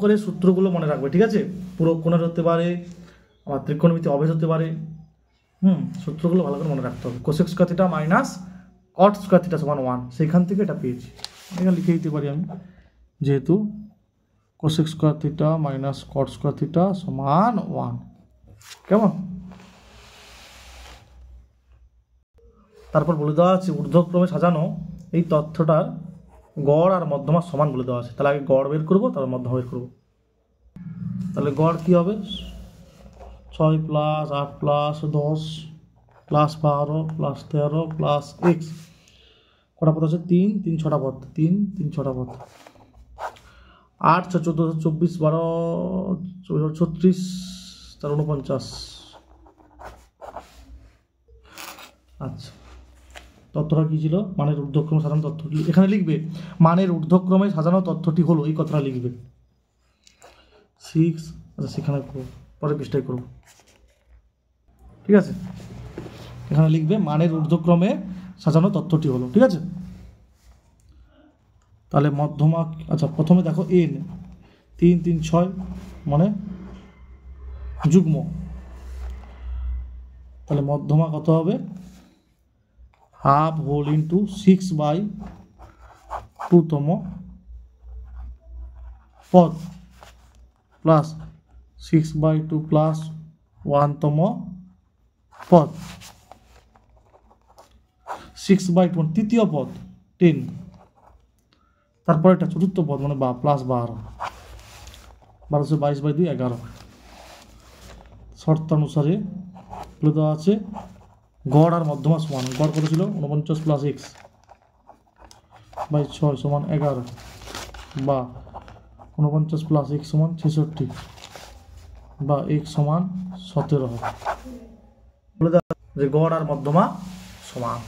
করে সূত্রগুলো মনে রাখবে, ঠিক আছে। পুরো কোণের হতে পারে, আমার ত্রিকোণমিতি অভেদ হতে পারে। সূত্রগুলো ভালো করে মনে রাখতে হবে। কোসেক স্কোয়ার থিটা মাইনাস কট স্কোয়ার থিটা সমান 1, সেইখান থেকে এটা পেয়েছি। এখানে লিখে দিতে পারি আমি, যেহেতু কোসেক স্কোয়ার থিটা মাইনাস কট স্কোয়ার থিটা সমান 1। কেমন? তারপর বলে দেওয়া আছে ঊর্ধ্বক্রমে সাজানো এই তথ্যটার গড় আর মধ্যমা সমান বলে দেওয়া আছে। তাহলে আগে গড় বের করবো, তারপর মধ্যমা বের করবো। তাহলে গড় কী হবে 6 plus 8 plus 10 plus 12 plus 13 plus x, কটা পদ আছে 3 3 6টা পদ, 3 3 6টা পদ, 8 6 14 24 12 36 49। আচ্ছা, তথ্যটা কী ছিল মানের ঊর্ধ্বক্রমে সাজানো তথ্যটি এখানে লিখবে। মানের ঊর্ধ্বক্রমে সাজানো তথ্যটি হলো, এই কথাটা লিখবে 6। আচ্ছা সেখানে পরে পৃষ্ঠায় করব, ঠিক আছে। এখানে লিখবে মানের ঊর্ধ্বক্রমে সাজানো তথ্যটি হলো, ঠিক আছে। তাহলে মধ্যমা, আচ্ছা প্রথমে দেখো এন 3 3 6 মানে যুগ্ম, তাহলে মধ্যমা কত হবে হাফ হোল ইন্টু 6 বাই 2তম পদ প্লাস 6 বাই 2 প্লাস 1তম পদ, 6 বাই 2 তৃতীয় পদ 10, তারপর এটা চতুর্থ পদ মানে বা প্লাস 12, 1222 বাই 2 11। শর্তানুসারে বলে দেওয়া আছে গড় আর মধ্যমা সমান। গড় কত ছিল 49 প্লাস এক্স বাই 6 সমান 11, বা 49 প্লাস এক্স সমান 66, বা এক্স সমান 17 হবে। বলে দেওয়া যে গড় আর মধ্যমা সমান।